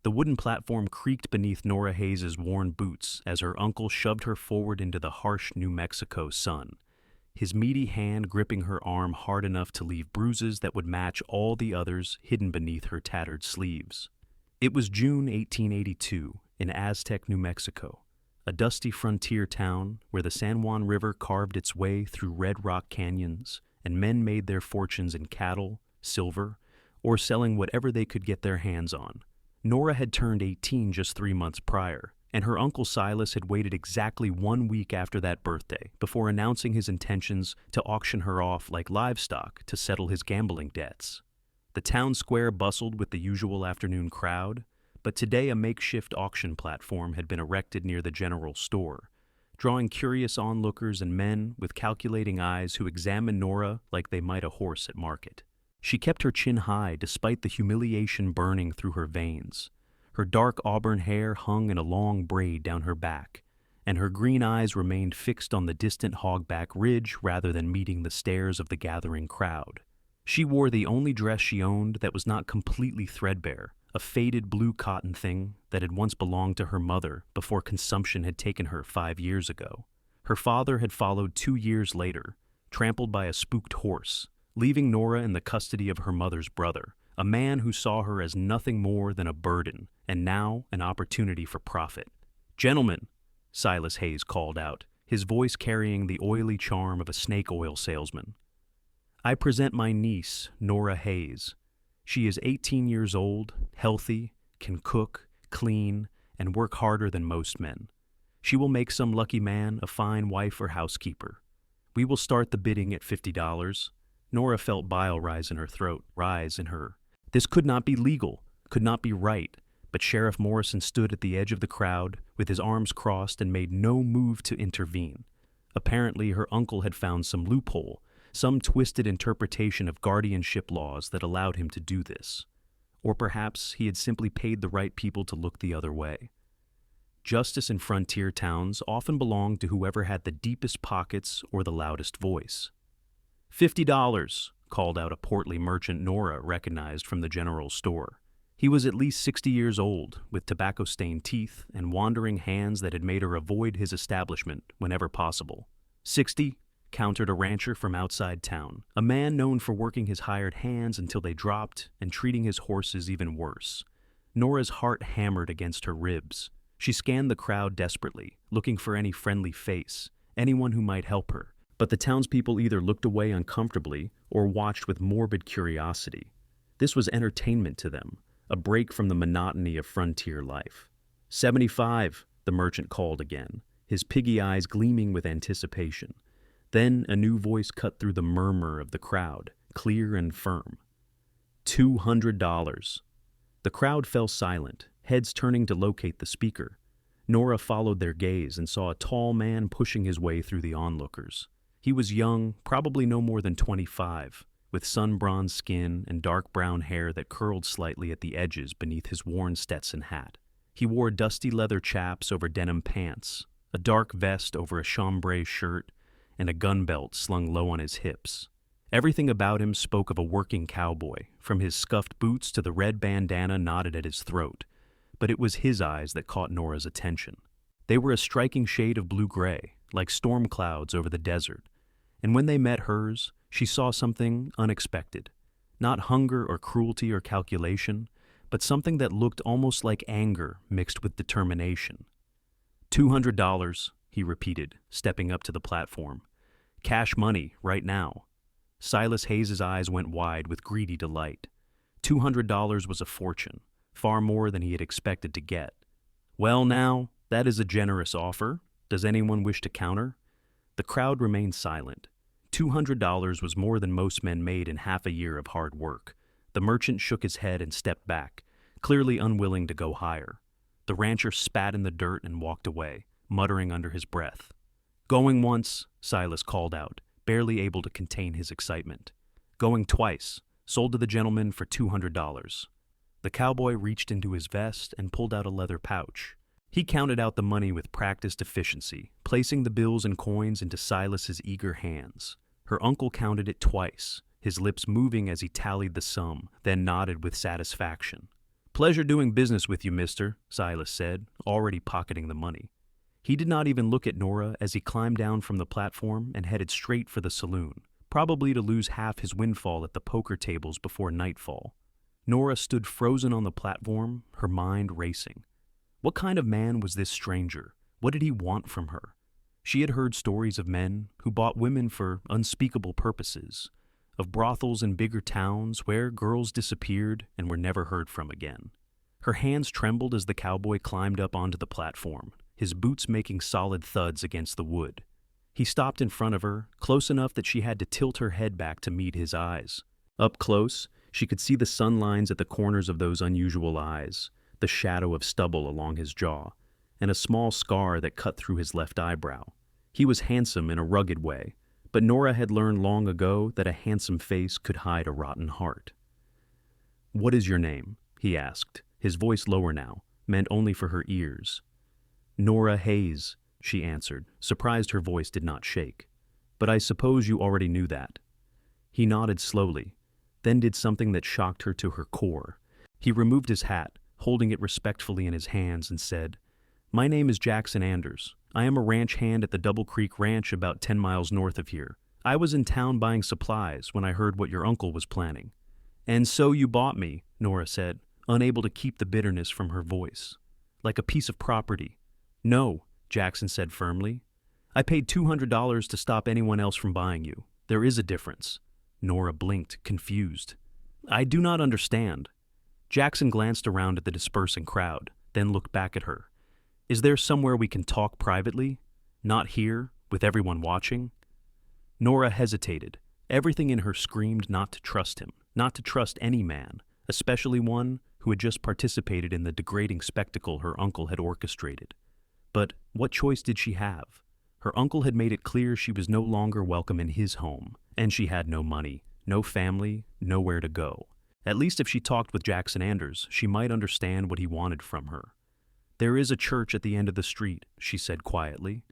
The wooden platform creaked beneath Nora Hayes's worn boots as her uncle shoved her forward into the harsh New Mexico sun, his meaty hand gripping her arm hard enough to leave bruises that would match all the others hidden beneath her tattered sleeves. It was June 1882 in Aztec, New Mexico, a dusty frontier town where the San Juan River carved its way through red rock canyons and men made their fortunes in cattle, silver, or selling whatever they could get their hands on. Nora had turned 18 just 3 months prior, and her uncle Silas had waited exactly 1 week after that birthday before announcing his intentions to auction her off like livestock to settle his gambling debts. The town square bustled with the usual afternoon crowd, but today a makeshift auction platform had been erected near the general store, drawing curious onlookers and men with calculating eyes who examined Nora like they might a horse at market. She kept her chin high despite the humiliation burning through her veins. Her dark auburn hair hung in a long braid down her back, and her green eyes remained fixed on the distant hogback ridge rather than meeting the stares of the gathering crowd. She wore the only dress she owned that was not completely threadbare, a faded blue cotton thing that had once belonged to her mother before consumption had taken her 5 years ago. Her father had followed 2 years later, trampled by a spooked horse, leaving Nora in the custody of her mother's brother, a man who saw her as nothing more than a burden, and now an opportunity for profit. "Gentlemen," Silas Hayes called out, his voice carrying the oily charm of a snake oil salesman. "I present my niece, Nora Hayes. She is 18 years old, healthy, can cook, clean, and work harder than most men. She will make some lucky man a fine wife or housekeeper. We will start the bidding at $50. Nora felt bile rise in her. This could not be legal, could not be right, but Sheriff Morrison stood at the edge of the crowd with his arms crossed and made no move to intervene. Apparently her uncle had found some loophole, some twisted interpretation of guardianship laws that allowed him to do this. Or perhaps he had simply paid the right people to look the other way. Justice in frontier towns often belonged to whoever had the deepest pockets or the loudest voice. $50, called out a portly merchant Nora recognized from the general store. He was at least 60 years old, with tobacco-stained teeth and wandering hands that had made her avoid his establishment whenever possible. 60, countered a rancher from outside town, a man known for working his hired hands until they dropped and treating his horses even worse. Nora's heart hammered against her ribs. She scanned the crowd desperately, looking for any friendly face, anyone who might help her. But the townspeople either looked away uncomfortably or watched with morbid curiosity. This was entertainment to them, a break from the monotony of frontier life. 75, the merchant called again, his piggy eyes gleaming with anticipation. Then a new voice cut through the murmur of the crowd, clear and firm. $200. The crowd fell silent, heads turning to locate the speaker. Nora followed their gaze and saw a tall man pushing his way through the onlookers. He was young, probably no more than 25, with sun-bronzed skin and dark brown hair that curled slightly at the edges beneath his worn Stetson hat. He wore dusty leather chaps over denim pants, a dark vest over a chambray shirt, and a gun belt slung low on his hips. Everything about him spoke of a working cowboy, from his scuffed boots to the red bandana knotted at his throat, but it was his eyes that caught Nora's attention. They were a striking shade of blue-gray, like storm clouds over the desert, and when they met hers, she saw something unexpected. Not hunger or cruelty or calculation, but something that looked almost like anger mixed with determination. $200, he repeated, stepping up to the platform. Cash money, right now. Silas Hayes's eyes went wide with greedy delight. $200 was a fortune, far more than he had expected to get. Well now, that is a generous offer. Does anyone wish to counter? The crowd remained silent. $200 was more than most men made in half a year of hard work. The merchant shook his head and stepped back, clearly unwilling to go higher. The rancher spat in the dirt and walked away, muttering under his breath. "Going once," Silas called out, barely able to contain his excitement. "Going twice, sold to the gentleman for $200. The cowboy reached into his vest and pulled out a leather pouch. He counted out the money with practiced efficiency, placing the bills and coins into Silas's eager hands. Her uncle counted it twice, his lips moving as he tallied the sum, then nodded with satisfaction. "Pleasure doing business with you, mister," Silas said, already pocketing the money. He did not even look at Nora as he climbed down from the platform and headed straight for the saloon, probably to lose half his windfall at the poker tables before nightfall. Nora stood frozen on the platform, her mind racing. What kind of man was this stranger? What did he want from her? She had heard stories of men who bought women for unspeakable purposes, of brothels in bigger towns where girls disappeared and were never heard from again. Her hands trembled as the cowboy climbed up onto the platform, his boots making solid thuds against the wood. He stopped in front of her, close enough that she had to tilt her head back to meet his eyes. Up close, she could see the sun lines at the corners of those unusual eyes, the shadow of stubble along his jaw, and a small scar that cut through his left eyebrow. He was handsome in a rugged way, but Nora had learned long ago that a handsome face could hide a rotten heart. "What is your name?" he asked, his voice lower now, meant only for her ears. "Nora Hayes," she answered, surprised her voice did not shake. "But I suppose you already knew that." He nodded slowly, then did something that shocked her to her core. He removed his hat, holding it respectfully in his hands, and said, "My name is Jackson Anders. I am a ranch hand at the Double Creek Ranch about 10 miles north of here. I was in town buying supplies when I heard what your uncle was planning." "And so you bought me," Nora said, unable to keep the bitterness from her voice. "Like a piece of property." "No," Jackson said firmly. "I paid $200 to stop anyone else from buying you. There is a difference." Nora blinked, confused. "I do not understand." Jackson glanced around at the dispersing crowd, then looked back at her. "Is there somewhere we can talk privately? Not here, with everyone watching?" Nora hesitated. Everything in her screamed not to trust him, not to trust any man, especially one who had just participated in the degrading spectacle her uncle had orchestrated. But what choice did she have? Her uncle had made it clear she was no longer welcome in his home, and she had no money, no family, nowhere to go. At least if she talked with Jackson Anders, she might understand what he wanted from her. "There is a church at the end of the street," she said quietly.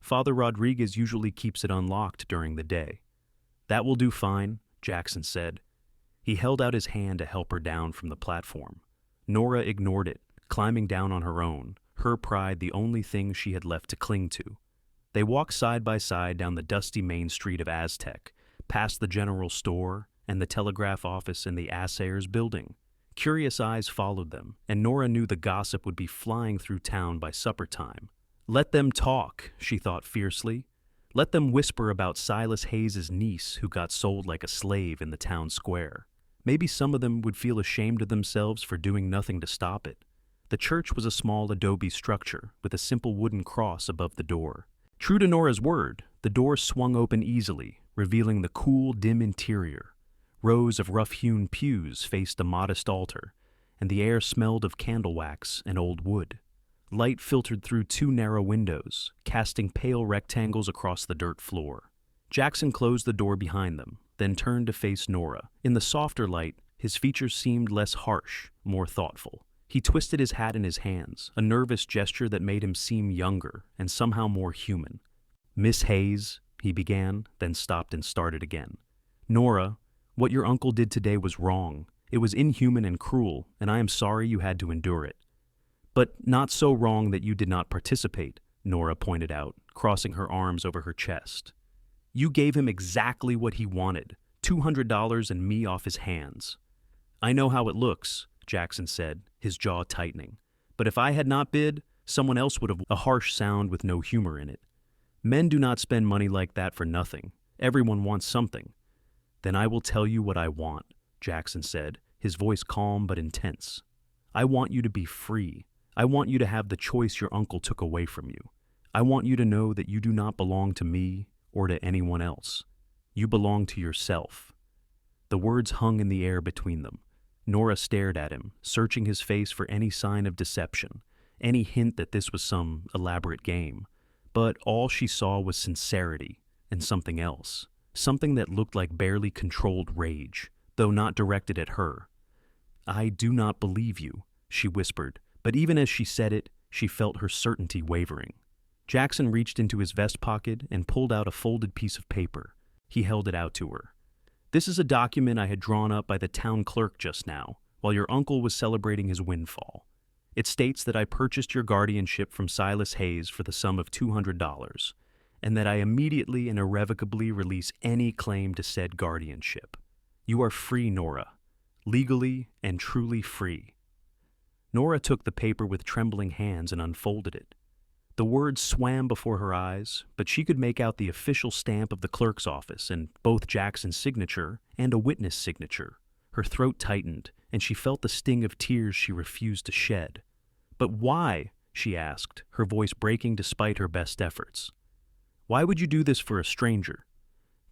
"Father Rodriguez usually keeps it unlocked during the day." "That will do fine," Jackson said. He held out his hand to help her down from the platform. Nora ignored it, climbing down on her own, her pride the only thing she had left to cling to. They walked side by side down the dusty main street of Aztec, past the general store and the telegraph office and the assayer's building. Curious eyes followed them, and Nora knew the gossip would be flying through town by supper time. Let them talk, she thought fiercely. Let them whisper about Silas Hayes' niece who got sold like a slave in the town square. Maybe some of them would feel ashamed of themselves for doing nothing to stop it. The church was a small adobe structure with a simple wooden cross above the door. True to Nora's word, the door swung open easily, revealing the cool, dim interior. Rows of rough-hewn pews faced a modest altar, and the air smelled of candle wax and old wood. Light filtered through two narrow windows, casting pale rectangles across the dirt floor. Jackson closed the door behind them, then turned to face Nora. In the softer light, his features seemed less harsh, more thoughtful. He twisted his hat in his hands, a nervous gesture that made him seem younger and somehow more human. "Miss Hayes," he began, then stopped and started again. "Nora, what your uncle did today was wrong. It was inhuman and cruel, and I am sorry you had to endure it." "But not so wrong that you did not participate," Nora pointed out, crossing her arms over her chest. "You gave him exactly what he wanted, $200 and me off his hands." "I know how it looks," Jackson said, his jaw tightening. "But if I had not bid, someone else would have." A harsh sound with no humor in it. "Men do not spend money like that for nothing. Everyone wants something." "Then I will tell you what I want," Jackson said, his voice calm but intense. "I want you to be free. I want you to have the choice your uncle took away from you. I want you to know that you do not belong to me or to anyone else. You belong to yourself." The words hung in the air between them. Nora stared at him, searching his face for any sign of deception, any hint that this was some elaborate game. But all she saw was sincerity and something else, something that looked like barely controlled rage, though not directed at her. "I do not believe you," she whispered, but even as she said it, she felt her certainty wavering. Jackson reached into his vest pocket and pulled out a folded piece of paper. He held it out to her. "This is a document I had drawn up by the town clerk just now. while your uncle was celebrating his windfall. It states that I purchased your guardianship from Silas Hayes for the sum of $200, and that I immediately and irrevocably release any claim to said guardianship. You are free, Nora, legally and truly free." Nora took the paper with trembling hands and unfolded it. The words swam before her eyes, but she could make out the official stamp of the clerk's office and both Jackson's signature and a witness signature. Her throat tightened, and she felt the sting of tears she refused to shed. "But why?" she asked, her voice breaking despite her best efforts. "Why would you do this for a stranger?"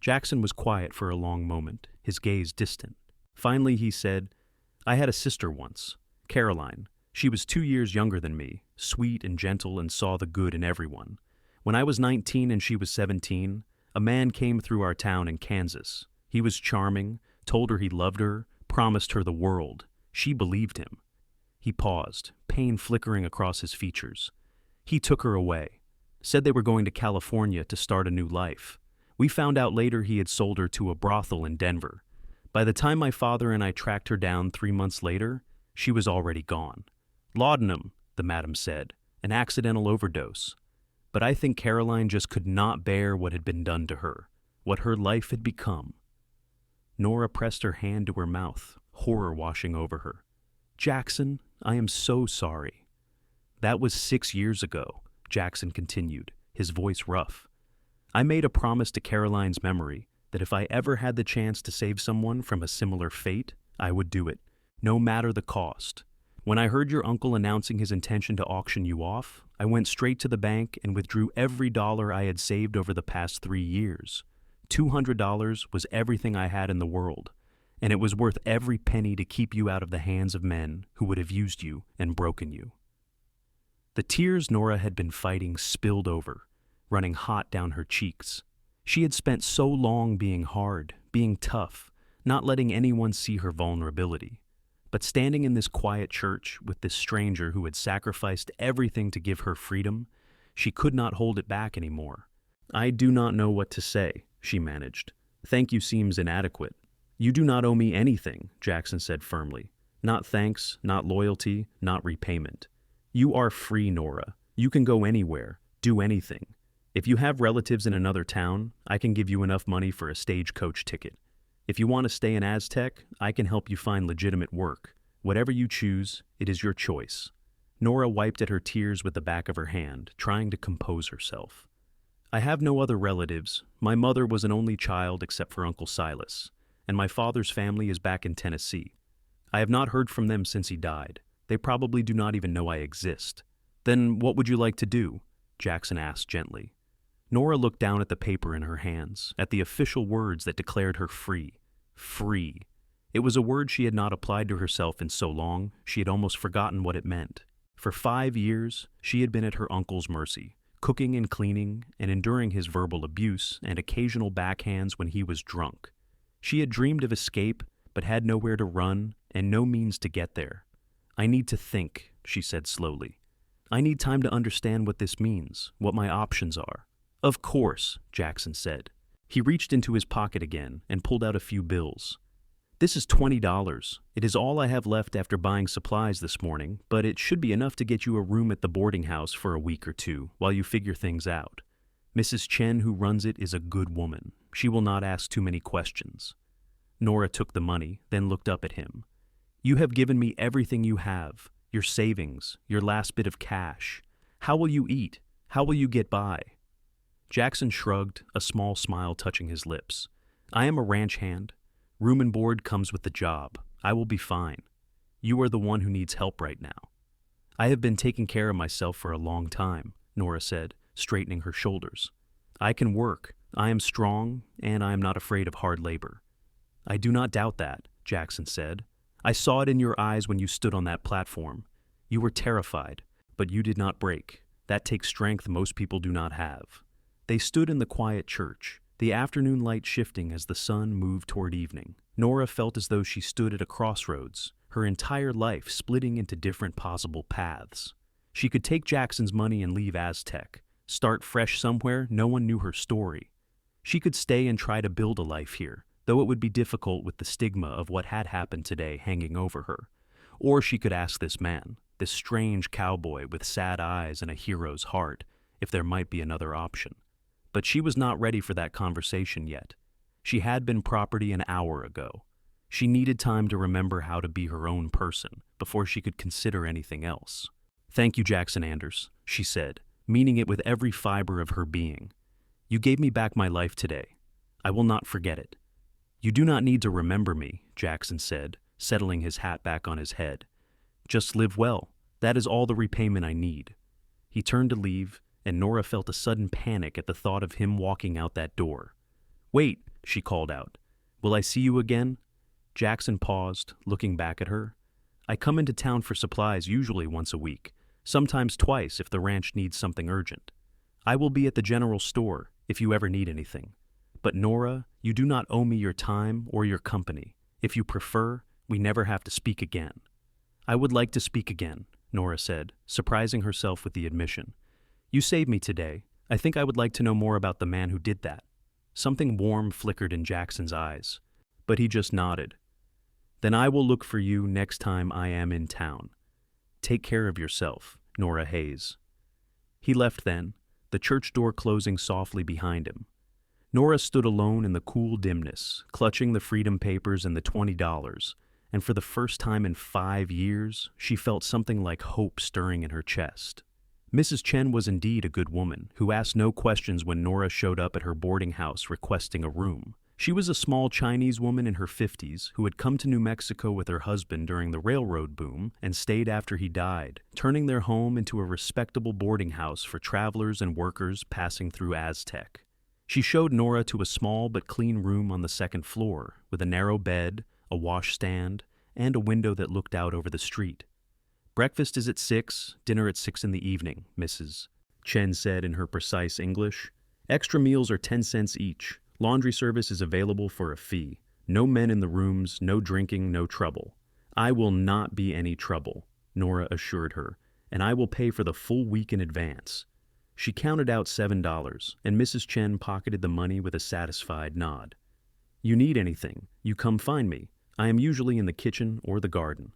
Jackson was quiet for a long moment, his gaze distant. Finally he said, "I had a sister once, Caroline. She was 2 years younger than me, sweet and gentle, and saw the good in everyone. When I was 19 and she was 17, a man came through our town in Kansas. He was charming, told her he loved her, promised her the world. She believed him." He paused, pain flickering across his features. "He took her away, said they were going to California to start a new life. We found out later he had sold her to a brothel in Denver. By the time my father and I tracked her down 3 months later, she was already gone. Laudanum, the madam said, an accidental overdose. But I think Caroline just could not bear what had been done to her, what her life had become." Nora pressed her hand to her mouth, horror washing over her. "Jackson, I am so sorry." "That was 6 years ago," Jackson continued, his voice rough. "I made a promise to Caroline's memory that if I ever had the chance to save someone from a similar fate, I would do it, no matter the cost. When I heard your uncle announcing his intention to auction you off, I went straight to the bank and withdrew every dollar I had saved over the past 3 years. $200 was everything I had in the world, and it was worth every penny to keep you out of the hands of men who would have used you and broken you." The tears Nora had been fighting spilled over, running hot down her cheeks. She had spent so long being hard, being tough, not letting anyone see her vulnerability. But standing in this quiet church with this stranger who had sacrificed everything to give her freedom, she could not hold it back anymore. "I do not know what to say," she managed. "Thank you seems inadequate." "You do not owe me anything," Jackson said firmly. "Not thanks, not loyalty, not repayment. You are free, Nora. You can go anywhere, do anything. If you have relatives in another town, I can give you enough money for a stagecoach ticket. If you want to stay in Aztec, I can help you find legitimate work. Whatever you choose, it is your choice." Nora wiped at her tears with the back of her hand, trying to compose herself. "I have no other relatives. My mother was an only child except for Uncle Silas, and my father's family is back in Tennessee. I have not heard from them since he died. They probably do not even know I exist." "Then what would you like to do?" Jackson asked gently. Nora looked down at the paper in her hands, at the official words that declared her free. Free. It was a word she had not applied to herself in so long, she had almost forgotten what it meant. For 5 years, she had been at her uncle's mercy, cooking and cleaning and enduring his verbal abuse and occasional backhands when he was drunk. She had dreamed of escape, but had nowhere to run and no means to get there. "I need to think," she said slowly. "I need time to understand what this means, what my options are." "Of course," Jackson said. He reached into his pocket again and pulled out a few bills. "This is $20. It is all I have left after buying supplies this morning, but it should be enough to get you a room at the boarding house for a week or two while you figure things out. Mrs. Chen, who runs it, is a good woman. She will not ask too many questions." Nora took the money, then looked up at him. "You have given me everything you have, your savings, your last bit of cash. How will you eat? How will you get by?" Jackson shrugged, a small smile touching his lips. "I am a ranch hand. Room and board comes with the job. I will be fine. You are the one who needs help right now." "I have been taking care of myself for a long time," Nora said, straightening her shoulders. "I can work. I am strong, and I am not afraid of hard labor." "I do not doubt that," Jackson said. "I saw it in your eyes when you stood on that platform. You were terrified, but you did not break. That takes strength most people do not have." They stood in the quiet church, the afternoon light shifting as the sun moved toward evening. Nora felt as though she stood at a crossroads, her entire life splitting into different possible paths. She could take Jackson's money and leave Aztec, start fresh somewhere no one knew her story. She could stay and try to build a life here, though it would be difficult with the stigma of what had happened today hanging over her. Or she could ask this man, this strange cowboy with sad eyes and a hero's heart, if there might be another option. But she was not ready for that conversation yet. She had been property an hour ago. She needed time to remember how to be her own person before she could consider anything else. "Thank you, Jackson Anders," she said, meaning it with every fiber of her being. "You gave me back my life today. I will not forget it." "You do not need to remember me," Jackson said, settling his hat back on his head. "Just live well. That is all the repayment I need." He turned to leave, and Nora felt a sudden panic at the thought of him walking out that door. "Wait," she called out. "Will I see you again?" Jackson paused, looking back at her. "I come into town for supplies usually once a week, sometimes twice if the ranch needs something urgent. I will be at the general store if you ever need anything. But Nora, you do not owe me your time or your company. If you prefer, we never have to speak again." "I would like to speak again," Nora said, surprising herself with the admission. "You saved me today. I think I would like to know more about the man who did that." Something warm flickered in Jackson's eyes, but he just nodded. "Then I will look for you next time I am in town. Take care of yourself, Nora Hayes." He left then, the church door closing softly behind him. Nora stood alone in the cool dimness, clutching the freedom papers and the $20, and for the first time in 5 years, she felt something like hope stirring in her chest. Mrs. Chen was indeed a good woman, who asked no questions when Nora showed up at her boarding house requesting a room. She was a small Chinese woman in her 50s who had come to New Mexico with her husband during the railroad boom and stayed after he died, turning their home into a respectable boarding house for travelers and workers passing through Aztec. She showed Nora to a small but clean room on the second floor, with a narrow bed, a washstand, and a window that looked out over the street. "Breakfast is at 6, dinner at 6 in the evening, Mrs. Chen said in her precise English. "Extra meals are 10 cents each. Laundry service is available for a fee. No men in the rooms, no drinking, no trouble." "I will not be any trouble," Nora assured her, "and I will pay for the full week in advance." She counted out $7, and Mrs. Chen pocketed the money with a satisfied nod. "You need anything, you come find me. I am usually in the kitchen or the garden."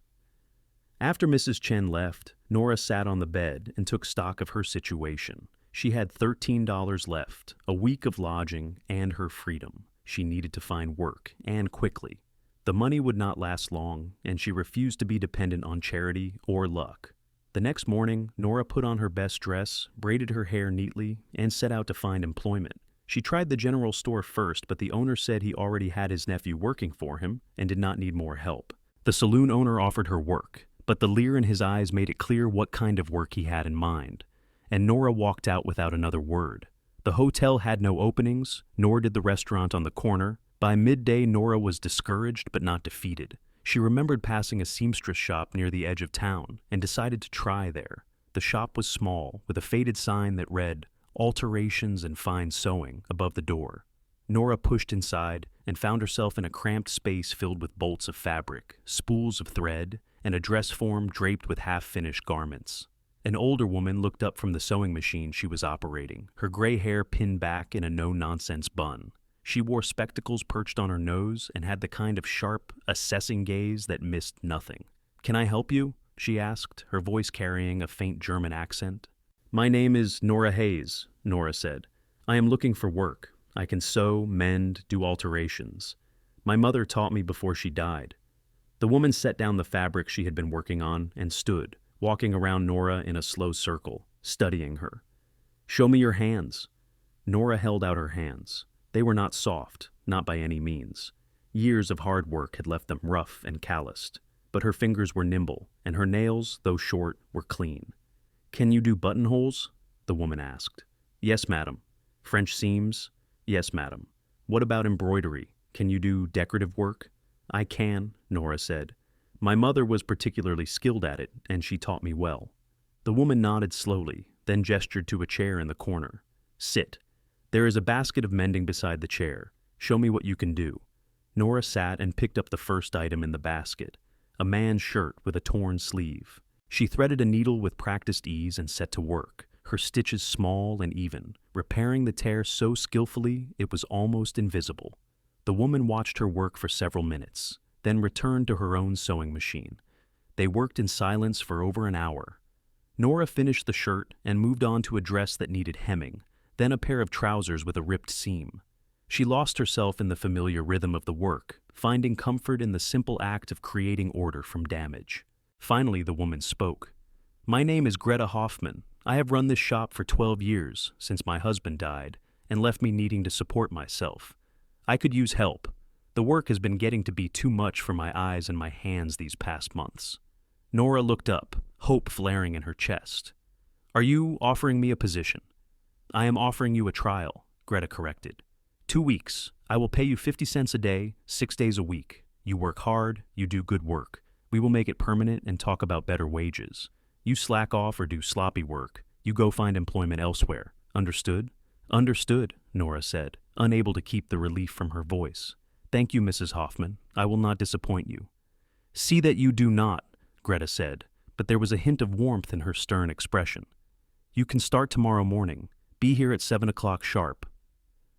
After Mrs. Chen left, Nora sat on the bed and took stock of her situation. She had $13 left, a week of lodging, and her freedom. She needed to find work, and quickly. The money would not last long, and she refused to be dependent on charity or luck. The next morning, Nora put on her best dress, braided her hair neatly, and set out to find employment. She tried the general store first, but the owner said he already had his nephew working for him and did not need more help. The saloon owner offered her work, but the leer in his eyes made it clear what kind of work he had in mind. And Nora walked out without another word. The hotel had no openings, nor did the restaurant on the corner. By midday, Nora was discouraged but not defeated. She remembered passing a seamstress shop near the edge of town and decided to try there. The shop was small, with a faded sign that read, "Alterations and Fine Sewing," above the door. Nora pushed inside and found herself in a cramped space filled with bolts of fabric, spools of thread, and a dress form draped with half-finished garments. An older woman looked up from the sewing machine she was operating, her gray hair pinned back in a no-nonsense bun. She wore spectacles perched on her nose and had the kind of sharp, assessing gaze that missed nothing. "Can I help you?" she asked, her voice carrying a faint German accent. "My name is Nora Hayes," Nora said. "I am looking for work. I can sew, mend, do alterations. My mother taught me before she died." The woman set down the fabric she had been working on and stood, walking around Nora in a slow circle, studying her. "Show me your hands." Nora held out her hands. They were not soft, not by any means. Years of hard work had left them rough and calloused, but her fingers were nimble, and her nails, though short, were clean. "Can you do buttonholes?" the woman asked. "Yes, madam." "French seams?" "Yes, madam." "What about embroidery? Can you do decorative work?" "I can," Nora said. "My mother was particularly skilled at it, and she taught me well." The woman nodded slowly, then gestured to a chair in the corner. "Sit. There is a basket of mending beside the chair. Show me what you can do." Nora sat and picked up the first item in the basket, a man's shirt with a torn sleeve. She threaded a needle with practiced ease and set to work, her stitches small and even, repairing the tear so skillfully it was almost invisible. The woman watched her work for several minutes, then returned to her own sewing machine. They worked in silence for over an hour. Nora finished the shirt and moved on to a dress that needed hemming, then a pair of trousers with a ripped seam. She lost herself in the familiar rhythm of the work, finding comfort in the simple act of creating order from damage. Finally, the woman spoke. "My name is Greta Hoffman. I have run this shop for 12 years, since my husband died, and left me needing to support myself. I could use help. The work has been getting to be too much for my eyes and my hands these past months." Nora looked up, hope flaring in her chest. "Are you offering me a position?" "I am offering you a trial," Greta corrected. 2 weeks. I will pay you 50 cents a day, 6 days a week. You work hard, you do good work. We will make it permanent and talk about better wages. You slack off or do sloppy work. You go find employment elsewhere. Understood?" "Understood," Nora said, unable to keep the relief from her voice. "Thank you, Mrs. Hoffman. I will not disappoint you." "See that you do not," Greta said, but there was a hint of warmth in her stern expression. "You can start tomorrow morning. Be here at 7 o'clock sharp."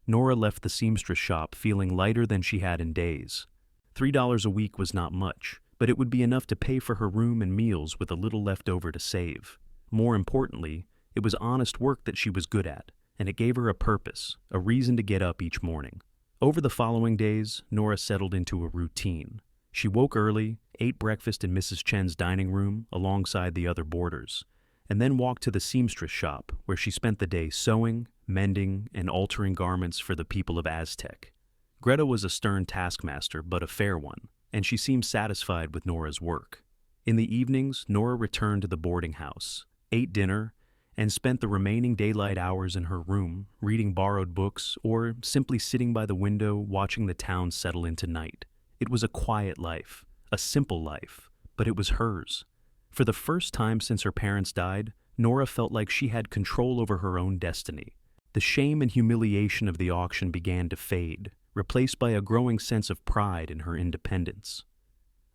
Nora left the seamstress shop feeling lighter than she had in days. $3 a week was not much, but it would be enough to pay for her room and meals with a little left over to save. More importantly, it was honest work that she was good at, and it gave her a purpose, a reason to get up each morning. Over the following days, Nora settled into a routine. She woke early, ate breakfast in Mrs. Chen's dining room alongside the other boarders, and then walked to the seamstress shop where she spent the day sewing, mending, and altering garments for the people of Aztec. Greta was a stern taskmaster, but a fair one, and she seemed satisfied with Nora's work. In the evenings, Nora returned to the boarding house, ate dinner, and spent the remaining daylight hours in her room, reading borrowed books or simply sitting by the window watching the town settle into night. It was a quiet life, a simple life, but it was hers. For the first time since her parents died, Nora felt like she had control over her own destiny. The shame and humiliation of the auction began to fade, replaced by a growing sense of pride in her independence.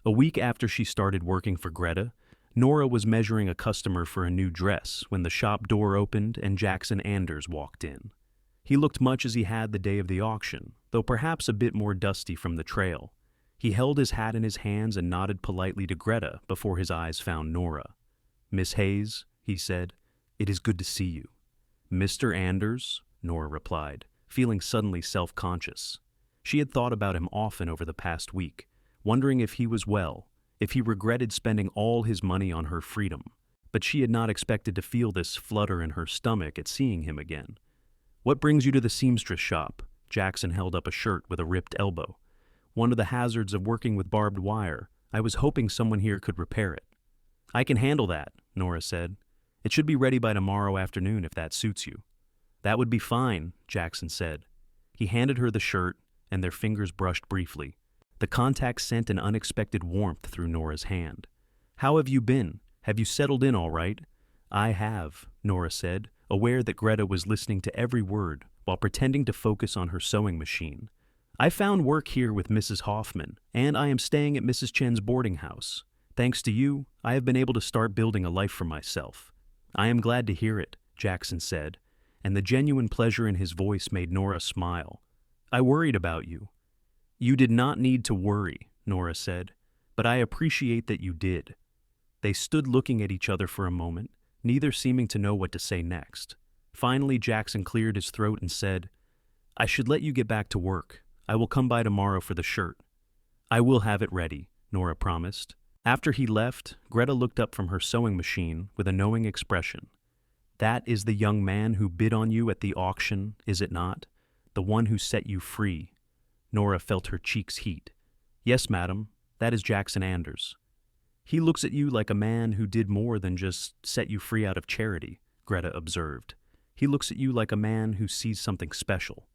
A week after she started working for Greta, Nora was measuring a customer for a new dress when the shop door opened and Jackson Anders walked in. He looked much as he had the day of the auction, though perhaps a bit more dusty from the trail. He held his hat in his hands and nodded politely to Greta before his eyes found Nora. "Miss Hayes," he said, "it is good to see you." "Mr. Anders," Nora replied, feeling suddenly self-conscious. She had thought about him often over the past week, wondering if he was well, if he regretted spending all his money on her freedom, but she had not expected to feel this flutter in her stomach at seeing him again. "What brings you to the seamstress shop?" Jackson held up a shirt with a ripped elbow. "One of the hazards of working with barbed wire. I was hoping someone here could repair it." "I can handle that," Nora said. "It should be ready by tomorrow afternoon if that suits you." "That would be fine," Jackson said. He handed her the shirt, and their fingers brushed briefly. The contact sent an unexpected warmth through Nora's hand. "How have you been? Have you settled in all right?" "I have," Nora said, aware that Greta was listening to every word while pretending to focus on her sewing machine. "I found work here with Mrs. Hoffman, and I am staying at Mrs. Chen's boarding house. Thanks to you, I have been able to start building a life for myself." "I am glad to hear it," Jackson said, and the genuine pleasure in his voice made Nora smile. "I worried about you." "You did not need to worry," Nora said, "but I appreciate that you did." They stood looking at each other for a moment, neither seeming to know what to say next. Finally, Jackson cleared his throat and said, "I should let you get back to work. I will come by tomorrow for the shirt." "I will have it ready," Nora promised. After he left, Greta looked up from her sewing machine with a knowing expression. "That is the young man who bid on you at the auction, is it not? The one who set you free." Nora felt her cheeks heat. "Yes, madam, that is Jackson Anders." "He looks at you like a man who did more than just set you free out of charity," Greta observed. "He looks at you like a man who sees something special."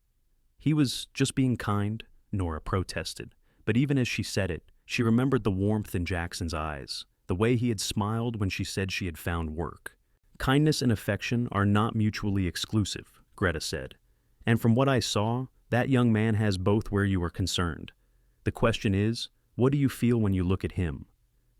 "He was just being kind," Nora protested, but even as she said it, she remembered the warmth in Jackson's eyes, the way he had smiled when she said she had found work. "Kindness and affection are not mutually exclusive," Greta said. "And from what I saw, that young man has both where you are concerned. The question is, what do you feel when you look at him?"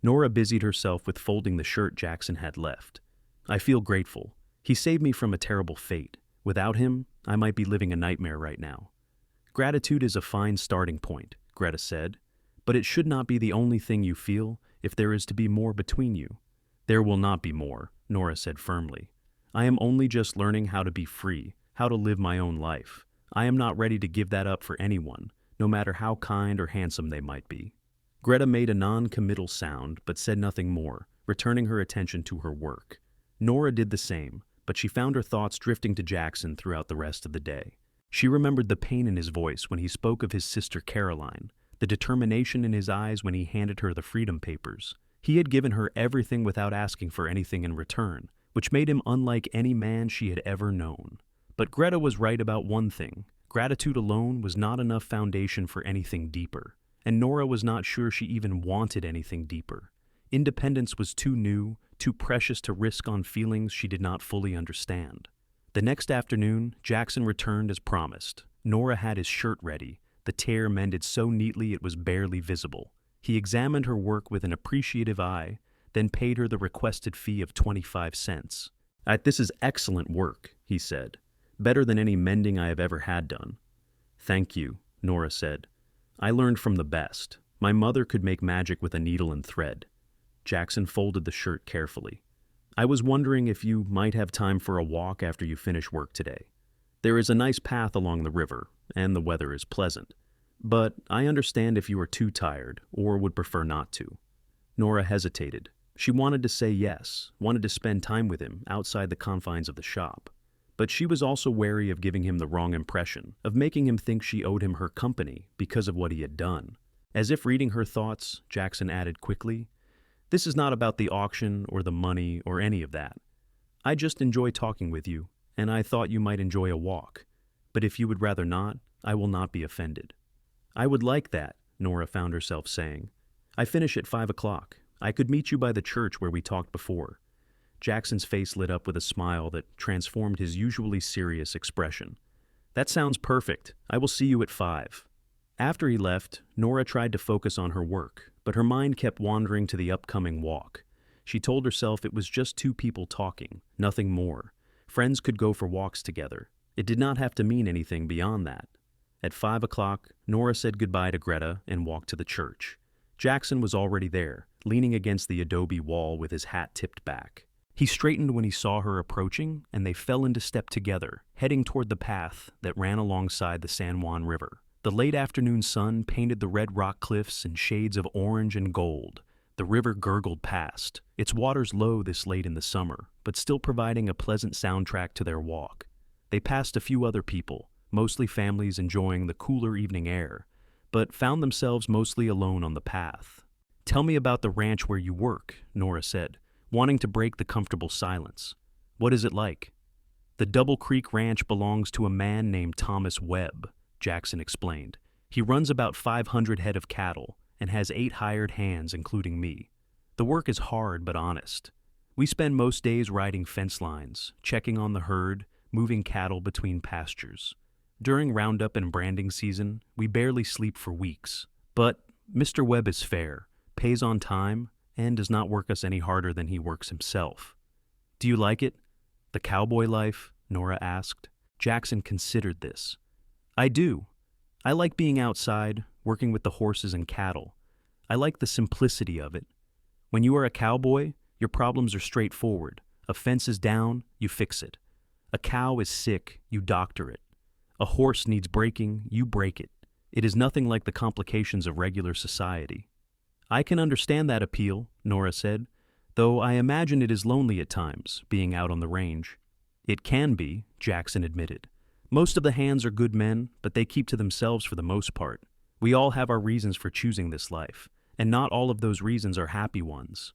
Nora busied herself with folding the shirt Jackson had left. "I feel grateful. He saved me from a terrible fate. Without him, I might be living a nightmare right now." "Gratitude is a fine starting point," Greta said, "but it should not be the only thing you feel. if there is to be more between you. There will not be more, Nora said firmly. I am only just learning how to be free, how to live my own life. I am not ready to give that up for anyone, no matter how kind or handsome they might be. Greta made a non-committal sound but said nothing more, returning her attention to her work. Nora did the same, but she found her thoughts drifting to Jackson throughout the rest of the day. She remembered the pain in his voice when he spoke of his sister Caroline, the determination in his eyes when he handed her the Freedom Papers. He had given her everything without asking for anything in return, which made him unlike any man she had ever known. But Greta was right about one thing. Gratitude alone was not enough foundation for anything deeper, and Nora was not sure she even wanted anything deeper. Independence was too new, too precious to risk on feelings she did not fully understand. The next afternoon, Jackson returned as promised. Nora had his shirt ready, the tear mended so neatly it was barely visible. He examined her work with an appreciative eye, then paid her the requested fee of 25 cents. This is excellent work, he said. Better than any mending I have ever had done. Thank you, Nora said. I learned from the best. My mother could make magic with a needle and thread. Jackson folded the shirt carefully. I was wondering if you might have time for a walk after you finish work today. There is a nice path along the river, and the weather is pleasant. But I understand if you are too tired, or would prefer not to. Nora hesitated. She wanted to say yes, wanted to spend time with him outside the confines of the shop. But she was also wary of giving him the wrong impression, of making him think she owed him her company because of what he had done. As if reading her thoughts, Jackson added quickly, This is not about the auction or the money or any of that. I just enjoy talking with you, and I thought you might enjoy a walk. But if you would rather not, I will not be offended. I would like that, Nora found herself saying. I finish at 5 o'clock. I could meet you by the church where we talked before. Jackson's face lit up with a smile that transformed his usually serious expression. That sounds perfect. I will see you at 5. After he left, Nora tried to focus on her work, but her mind kept wandering to the upcoming walk. She told herself it was just two people talking, nothing more. Friends could go for walks together. It did not have to mean anything beyond that. At 5 o'clock, Nora said goodbye to Greta and walked to the church. Jackson was already there, leaning against the adobe wall with his hat tipped back. He straightened when he saw her approaching, and they fell into step together, heading toward the path that ran alongside the San Juan River. The late afternoon sun painted the red rock cliffs in shades of orange and gold. The river gurgled past, its waters low this late in the summer, but still providing a pleasant soundtrack to their walk. They passed a few other people, mostly families enjoying the cooler evening air, but found themselves mostly alone on the path. Tell me about the ranch where you work, Nora said, wanting to break the comfortable silence. What is it like? The Double Creek Ranch belongs to a man named Thomas Webb, Jackson explained. He runs about 500 head of cattle and has 8 hired hands, including me. The work is hard but honest. We spend most days riding fence lines, checking on the herd, moving cattle between pastures. During roundup and branding season, we barely sleep for weeks. But Mr. Webb is fair, pays on time, and does not work us any harder than he works himself. Do you like it? The cowboy life? Nora asked. Jackson considered this. I do. I like being outside, working with the horses and cattle. I like the simplicity of it. When you are a cowboy, your problems are straightforward. A fence is down, you fix it. A cow is sick, you doctor it. A horse needs breaking, you break it. It is nothing like the complications of regular society. I can understand that appeal, Nora said, though I imagine it is lonely at times, being out on the range. It can be, Jackson admitted. Most of the hands are good men, but they keep to themselves for the most part. We all have our reasons for choosing this life, and not all of those reasons are happy ones.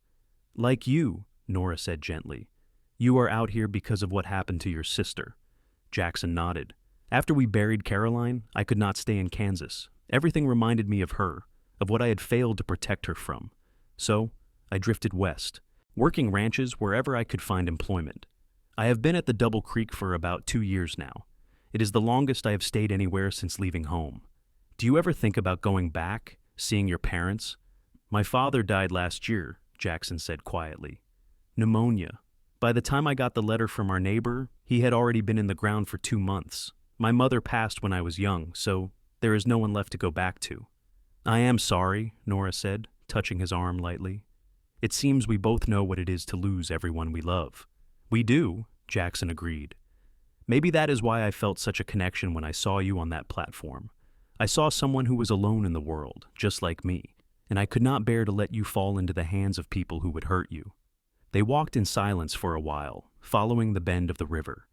Like you, Nora said gently. You are out here because of what happened to your sister. Jackson nodded. After we buried Caroline, I could not stay in Kansas. Everything reminded me of her, of what I had failed to protect her from. So, I drifted west, working ranches wherever I could find employment. I have been at the Double Creek for about 2 years now. It is the longest I have stayed anywhere since leaving home. Do you ever think about going back, seeing your parents? My father died last year, Jackson said quietly. Pneumonia. By the time I got the letter from our neighbor, he had already been in the ground for 2 months. My mother passed when I was young, so there is no one left to go back to. I am sorry, Nora said, touching his arm lightly. It seems we both know what it is to lose everyone we love. We do, Jackson agreed. Maybe that is why I felt such a connection when I saw you on that platform. I saw someone who was alone in the world, just like me, and I could not bear to let you fall into the hands of people who would hurt you. They walked in silence for a while, following the bend of the river.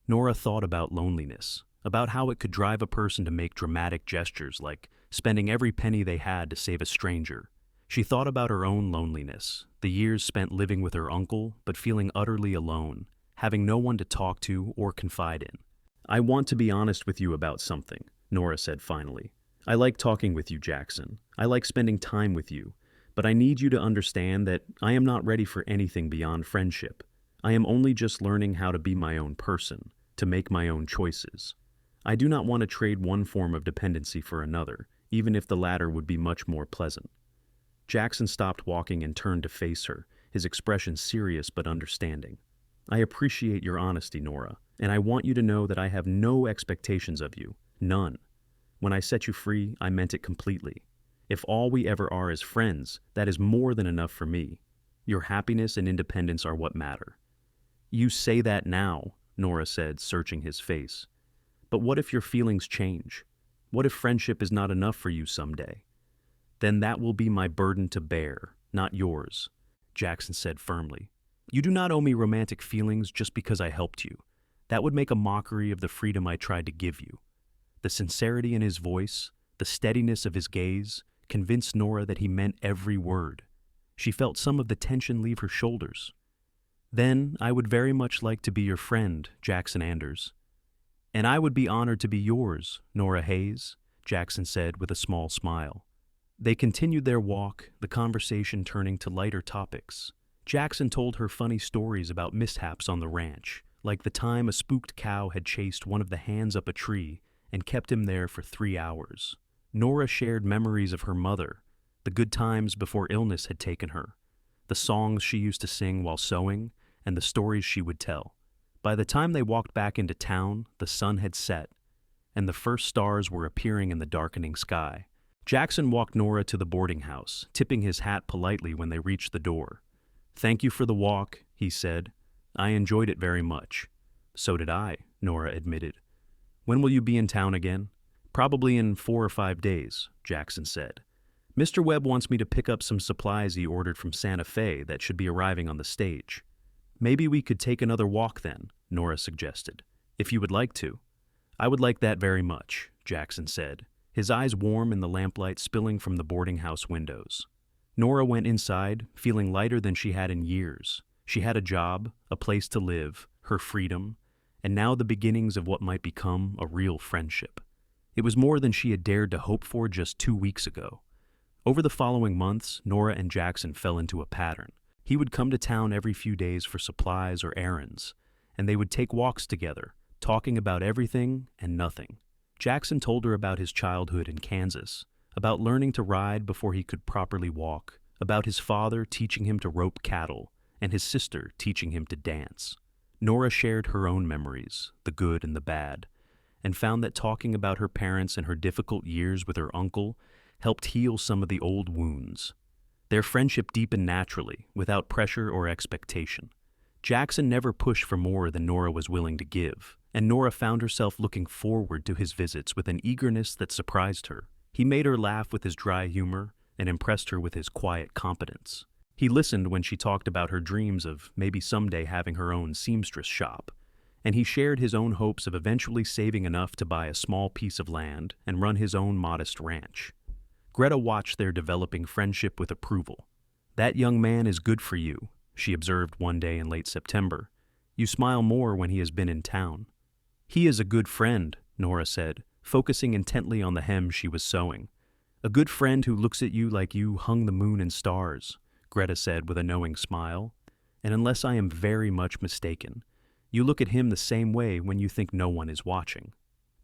Nora thought about loneliness, about how it could drive a person to make dramatic gestures like spending every penny they had to save a stranger. She thought about her own loneliness, the years spent living with her uncle but feeling utterly alone, having no one to talk to or confide in. I want to be honest with you about something, Nora said finally. I like talking with you, Jackson. I like spending time with you, but I need you to understand that I am not ready for anything beyond friendship. I am only just learning how to be my own person, to make my own choices. I do not want to trade one form of dependency for another, even if the latter would be much more pleasant. Jackson stopped walking and turned to face her, his expression serious but understanding. I appreciate your honesty, Nora, and I want you to know that I have no expectations of you, none. When I set you free, I meant it completely. If all we ever are is friends, that is more than enough for me. Your happiness and independence are what matter. You say that now, Nora said, searching his face. But what if your feelings change? What if friendship is not enough for you someday? Then that will be my burden to bear, not yours, Jackson said firmly. You do not owe me romantic feelings just because I helped you. That would make a mockery of the freedom I tried to give you. The sincerity in his voice, the steadiness of his gaze, convinced Nora that he meant every word. She felt some of the tension leave her shoulders. Then I would very much like to be your friend, Jackson Anders. And I would be honored to be yours, Nora Hayes, Jackson said with a small smile. They continued their walk, the conversation turning to lighter topics. Jackson told her funny stories about mishaps on the ranch, like the time a spooked cow had chased one of the hands up a tree and kept him there for 3 hours. Nora shared memories of her mother, the good times before illness had taken her, the songs she used to sing while sewing, and the stories she would tell. By the time they walked back into town, the sun had set, and the first stars were appearing in the darkening sky. Jackson walked Nora to the boarding house, tipping his hat politely when they reached the door. "Thank you for the walk," he said. "I enjoyed it very much." "So did I," Nora admitted. "When will you be in town again?" "Probably in 4 or 5 days," Jackson said. "Mr. Webb wants me to pick up some supplies he ordered from Santa Fe that should be arriving on the stage." "Maybe we could take another walk then," Nora suggested, "if you would like to." "I would like that very much," Jackson said, his eyes warm in the lamplight spilling from the boarding house windows. Nora went inside, feeling lighter than she had in years. She had a job, a place to live, her freedom, and now the beginnings of what might become a real friendship. It was more than she had dared to hope for just 2 weeks ago. Over the following months, Nora and Jackson fell into a pattern. He would come to town every few days for supplies or errands, and they would take walks together, talking about everything and nothing. Jackson told her about his childhood in Kansas, about learning to ride before he could properly walk, about his father teaching him to rope cattle, and his sister teaching him to dance. Nora shared her own memories, the good and the bad, and found that talking about her parents and her difficult years with her uncle helped heal some of the old wounds. Their friendship deepened naturally, without pressure or expectation. Jackson never pushed for more than Nora was willing to give, and Nora found herself looking forward to his visits with an eagerness that surprised her. He made her laugh with his dry humor and impressed her with his quiet competence. He listened when she talked about her dreams of maybe someday having her own seamstress shop, and he shared his own hopes of eventually saving enough to buy a small piece of land and run his own modest ranch. Greta watched their developing friendship with approval. "That young man is good for you," she observed one day in late September. "You smile more when he has been in town." "He is a good friend," Nora said, focusing intently on the hem she was sewing. "A good friend who looks at you like you hung the moon and stars," Greta said with a knowing smile. "And unless I am very much mistaken, you look at him the same way when you think no one is watching."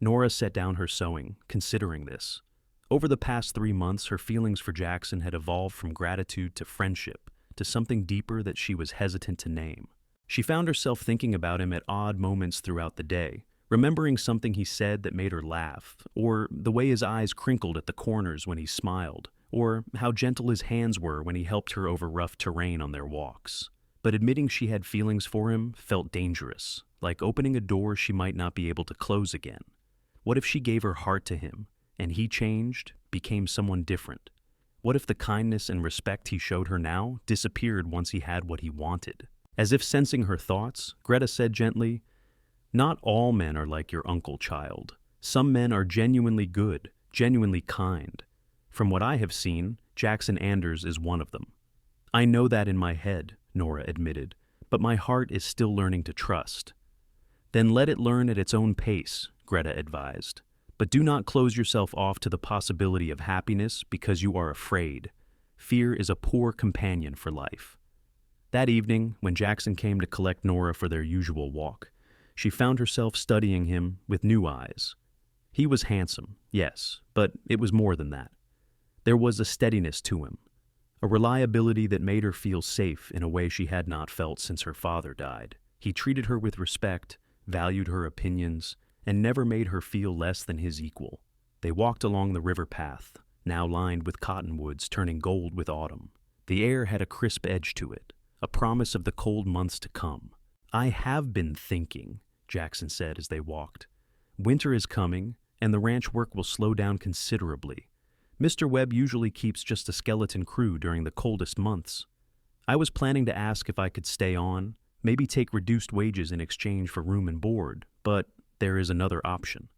Nora set down her sewing, considering this. Over the past 3 months, her feelings for Jackson had evolved from gratitude to friendship, to something deeper that she was hesitant to name. She found herself thinking about him at odd moments throughout the day, remembering something he said that made her laugh, or the way his eyes crinkled at the corners when he smiled, or how gentle his hands were when he helped her over rough terrain on their walks. But admitting she had feelings for him felt dangerous, like opening a door she might not be able to close again. What if she gave her heart to him, and he changed, became someone different? What if the kindness and respect he showed her now disappeared once he had what he wanted? As if sensing her thoughts, Greta said gently, "Not all men are like your uncle, child. Some men are genuinely good, genuinely kind. From what I have seen, Jackson Anders is one of them." "I know that in my head," Nora admitted, "but my heart is still learning to trust." "Then let it learn at its own pace," Greta advised. "But do not close yourself off to the possibility of happiness because you are afraid. Fear is a poor companion for life." That evening, when Jackson came to collect Nora for their usual walk, she found herself studying him with new eyes. He was handsome, yes, but it was more than that. There was a steadiness to him, a reliability that made her feel safe in a way she had not felt since her father died. He treated her with respect, valued her opinions, and never made her feel less than his equal. They walked along the river path, now lined with cottonwoods turning gold with autumn. The air had a crisp edge to it, a promise of the cold months to come. "I have been thinking," Jackson said as they walked. "Winter is coming, and the ranch work will slow down considerably. Mr. Webb usually keeps just a skeleton crew during the coldest months. I was planning to ask if I could stay on, maybe take reduced wages in exchange for room and board, but there is another option."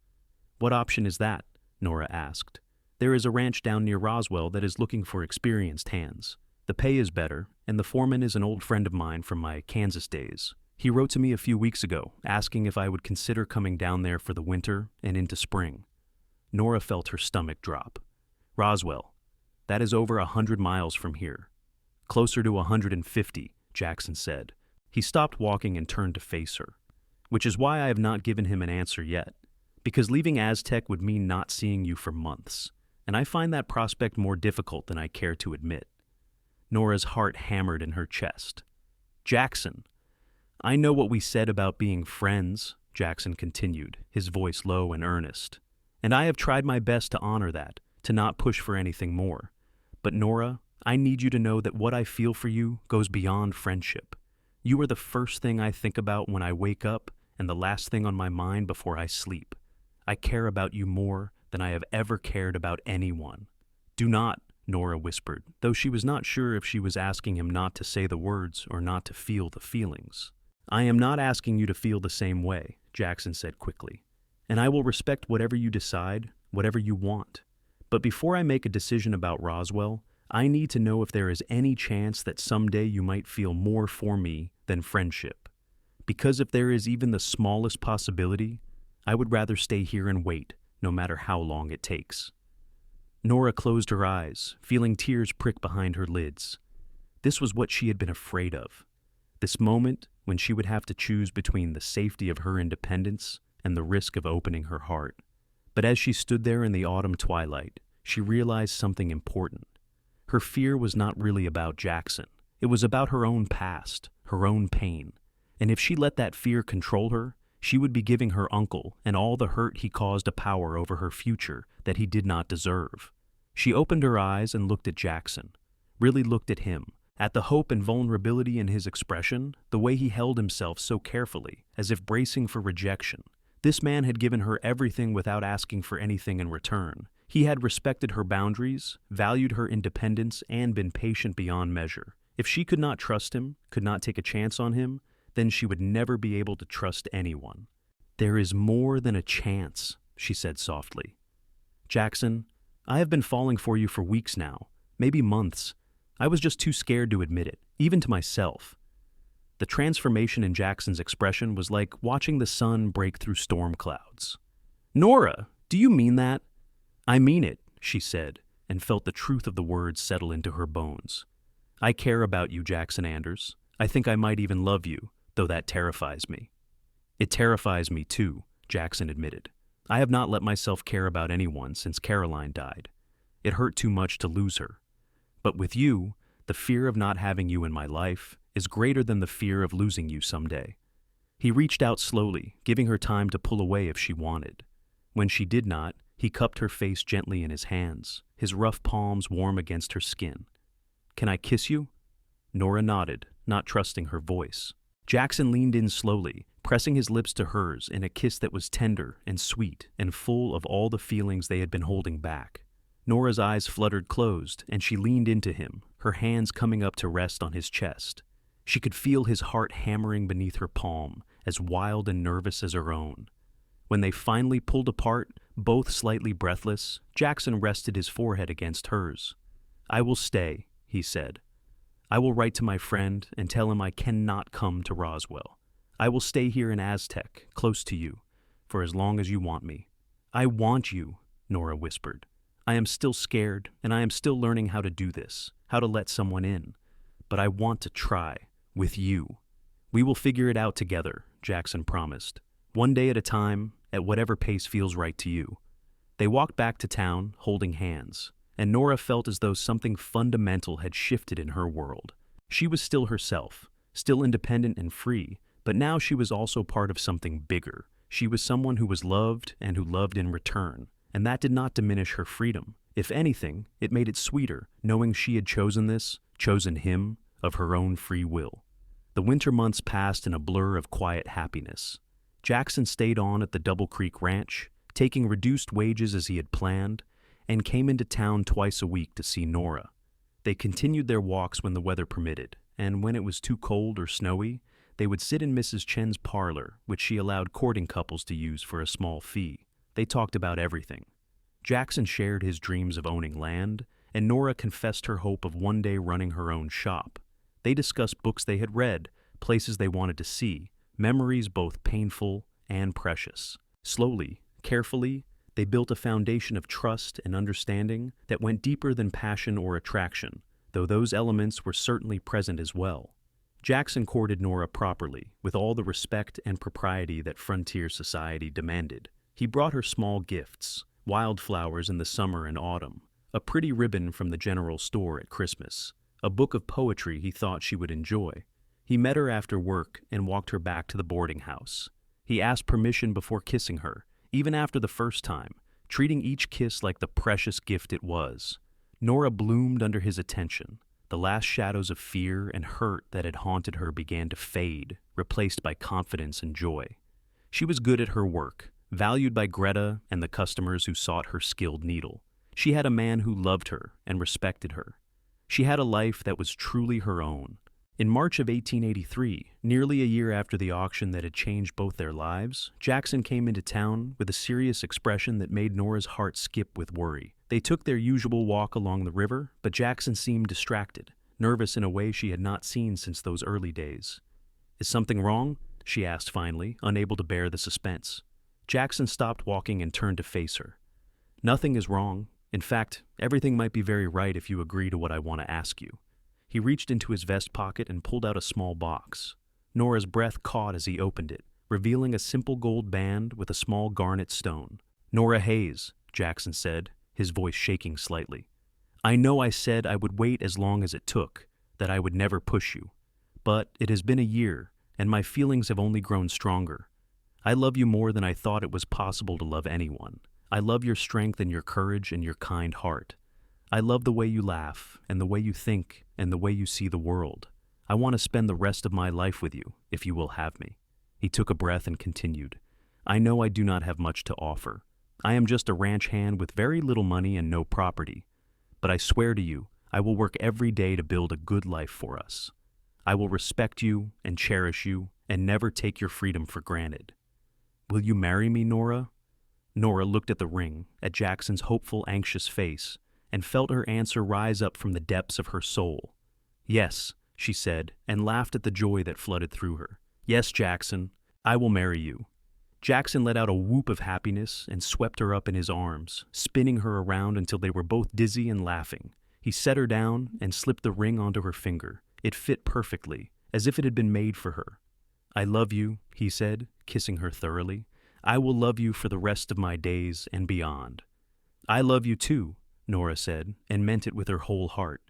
"What option is that?" Nora asked. "There is a ranch down near Roswell that is looking for experienced hands. The pay is better, and the foreman is an old friend of mine from my Kansas days. He wrote to me a few weeks ago, asking if I would consider coming down there for the winter and into spring." Nora felt her stomach drop. "Roswell. That is over 100 miles from here." "Closer to 150, Jackson said. He stopped walking and turned to face her. "Which is why I have not given him an answer yet. Because leaving Aztec would mean not seeing you for months, and I find that prospect more difficult than I care to admit." Nora's heart hammered in her chest. "Jackson, I know what we said about being friends," Jackson continued, his voice low and earnest. "And I have tried my best to honor that, to not push for anything more. But Nora, I need you to know that what I feel for you goes beyond friendship. You are the first thing I think about when I wake up and the last thing on my mind before I sleep. I care about you more than I have ever cared about anyone." "Do not," Nora whispered, though she was not sure if she was asking him not to say the words or not to feel the feelings. "I am not asking you to feel the same way," Jackson said quickly. "And I will respect whatever you decide, whatever you want. But before I make a decision about Roswell, I need to know if there is any chance that someday you might feel more for me than friendship. Because if there is even the smallest possibility, I would rather stay here and wait, no matter how long it takes." Nora closed her eyes, feeling tears prick behind her lids. This was what she had been afraid of. This moment when she would have to choose between the safety of her independence and the risk of opening her heart. But as she stood there in the autumn twilight, she realized something important. Her fear was not really about Jackson. It was about her own past, her own pain. And if she let that fear control her, she would be giving her uncle and all the hurt he caused a power over her future that he did not deserve. She opened her eyes and looked at Jackson, really looked at him, at the hope and vulnerability in his expression, the way he held himself so carefully, as if bracing for rejection. This man had given her everything without asking for anything in return. He had respected her boundaries, valued her independence, and been patient beyond measure. If she could not trust him, could not take a chance on him, then she would never be able to trust anyone. "There is more than a chance," she said softly. "Jackson, I have been falling for you for weeks now, maybe months. I was just too scared to admit it, even to myself." The transformation in Jackson's expression was like watching the sun break through storm clouds. "Nora, do you mean that?" "I mean it," she said, and felt the truth of the words settle into her bones. "I care about you, Jackson Anders. I think I might even love you, though that terrifies me." "It terrifies me too," Jackson admitted. "I have not let myself care about anyone since Caroline died. It hurt too much to lose her. But with you, the fear of not having you in my life is greater than the fear of losing you someday." He reached out slowly, giving her time to pull away if she wanted. When she did not, He cupped her face gently in his hands, his rough palms warm against her skin. "Can I kiss you?" Nora nodded, not trusting her voice. Jackson leaned in slowly, pressing his lips to hers in a kiss that was tender and sweet and full of all the feelings they had been holding back. Nora's eyes fluttered closed, and she leaned into him, her hands coming up to rest on his chest. She could feel his heart hammering beneath her palm, as wild and nervous as her own. When they finally pulled apart, both slightly breathless, Jackson rested his forehead against hers. "I will stay," he said. "I will write to my friend and tell him I cannot come to Roswell. I will stay here in Aztec, close to you, for as long as you want me." "I want you," Nora whispered. "I am still scared, and I am still learning how to do this, how to let someone in. But I want to try, with you. We will figure it out together," Jackson promised. "One day at a time, at whatever pace feels right to you." They walked back to town, holding hands, and Nora felt as though something fundamental had shifted in her world. She was still herself, still independent and free, but now she was also part of something bigger. She was someone who was loved and who loved in return, and that did not diminish her freedom. If anything, it made it sweeter, knowing she had chosen this, chosen him, of her own free will. The winter months passed in a blur of quiet happiness. Jackson stayed on at the Double Creek Ranch, taking reduced wages as he had planned, and came into town twice a week to see Nora. They continued their walks when the weather permitted, and when it was too cold or snowy, they would sit in Mrs. Chen's parlor, which she allowed courting couples to use for a small fee. They talked about everything. Jackson shared his dreams of owning land, and Nora confessed her hope of one day running her own shop. They discussed books they had read, places they wanted to see, memories both painful and precious. Slowly, carefully, they built a foundation of trust and understanding that went deeper than passion or attraction, though those elements were certainly present as well. Jackson courted Nora properly, with all the respect and propriety that frontier society demanded. He brought her small gifts, wildflowers in the summer and autumn, a pretty ribbon from the general store at Christmas, a book of poetry he thought she would enjoy. He met her after work and walked her back to the boarding house. He asked permission before kissing her, even after the first time, treating each kiss like the precious gift it was. Nora bloomed under his attention. The last shadows of fear and hurt that had haunted her began to fade, replaced by confidence and joy. She was good at her work, valued by Greta and the customers who sought her skilled needle. She had a man who loved her and respected her. She had a life that was truly her own. In March of 1883, nearly a year after the auction that had changed both their lives, Jackson came into town with a serious expression that made Nora's heart skip with worry. They took their usual walk along the river, but Jackson seemed distracted, nervous in a way she had not seen since those early days. "Is something wrong?" she asked finally, unable to bear the suspense. Jackson stopped walking and turned to face her. "Nothing is wrong. In fact, everything might be very right if you agree to what I want to ask you." He reached into his vest pocket and pulled out a small box. Nora's breath caught as he opened it, revealing a simple gold band with a small garnet stone. "Nora Hayes," Jackson said, his voice shaking slightly. "I know I said I would wait as long as it took, that I would never push you. But it has been a year, and my feelings have only grown stronger. I love you more than I thought it was possible to love anyone. I love your strength and your courage and your kind heart. I love the way you laugh, and the way you think, and the way you see the world. I want to spend the rest of my life with you, if you will have me." He took a breath and continued. "I know I do not have much to offer. I am just a ranch hand with very little money and no property. But I swear to you, I will work every day to build a good life for us. I will respect you and cherish you and never take your freedom for granted. Will you marry me, Nora?" Nora looked at the ring, at Jackson's hopeful, anxious face, and felt her answer rise up from the depths of her soul. "Yes," she said, and laughed at the joy that flooded through her. "Yes, Jackson, I will marry you." Jackson let out a whoop of happiness and swept her up in his arms, spinning her around until they were both dizzy and laughing. He set her down and slipped the ring onto her finger. It fit perfectly, as if it had been made for her. "I love you," he said, kissing her thoroughly. "I will love you for the rest of my days and beyond." "I love you too," Nora said, and meant it with her whole heart.